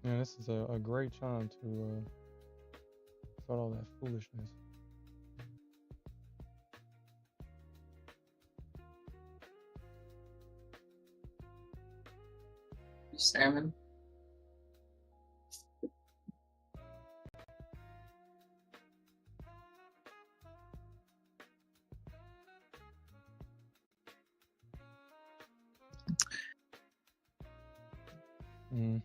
Yeah, this is a great time to start all that foolishness. Salmon. Mm.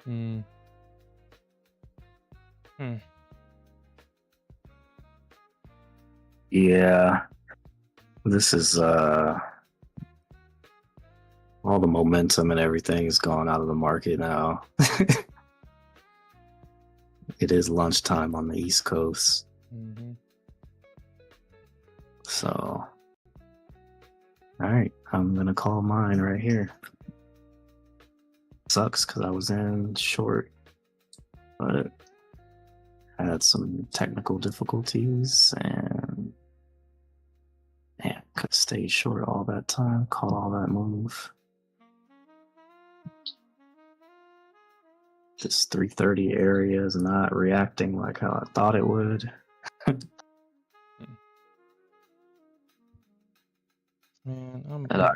Mm. Hmm. Yeah. This is all the momentum and everything is gone out of the market now. It is lunchtime on the East Coast. Mm-hmm. So, all right, I'm gonna call mine right here. Sucks because I was in short, but had some technical difficulties and man, could stay short all that time, caught all that move. This 330 area is not reacting like how I thought it would. Man, I'm. And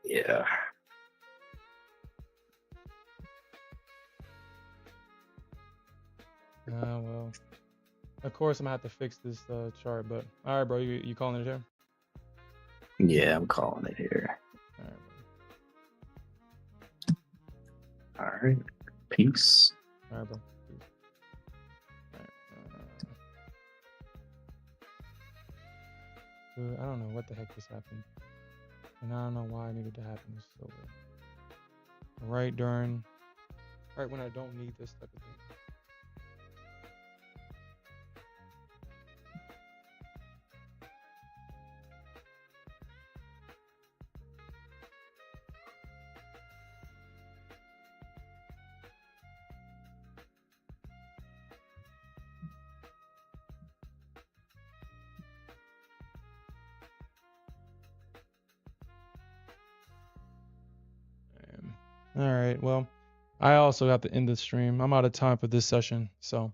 yeah. Well, of course I'm gonna have to fix this chart, but all right, bro, you calling it here? Yeah, I'm calling it here. All right, bro. All right. Peace. All right, bro. All right, dude, I don't know what the heck just happened, and I don't know why it needed to happen. This is so weird. Right when I don't need this type of thing. All right, well, I also have to end the stream. I'm out of time for this session. So,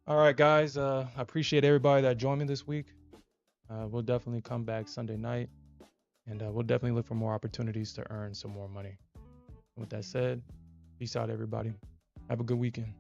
all right, guys, I appreciate everybody that joined me this week. We'll definitely come back Sunday night, and we'll definitely look for more opportunities to earn some more money. With that said, peace out, everybody. Have a good weekend.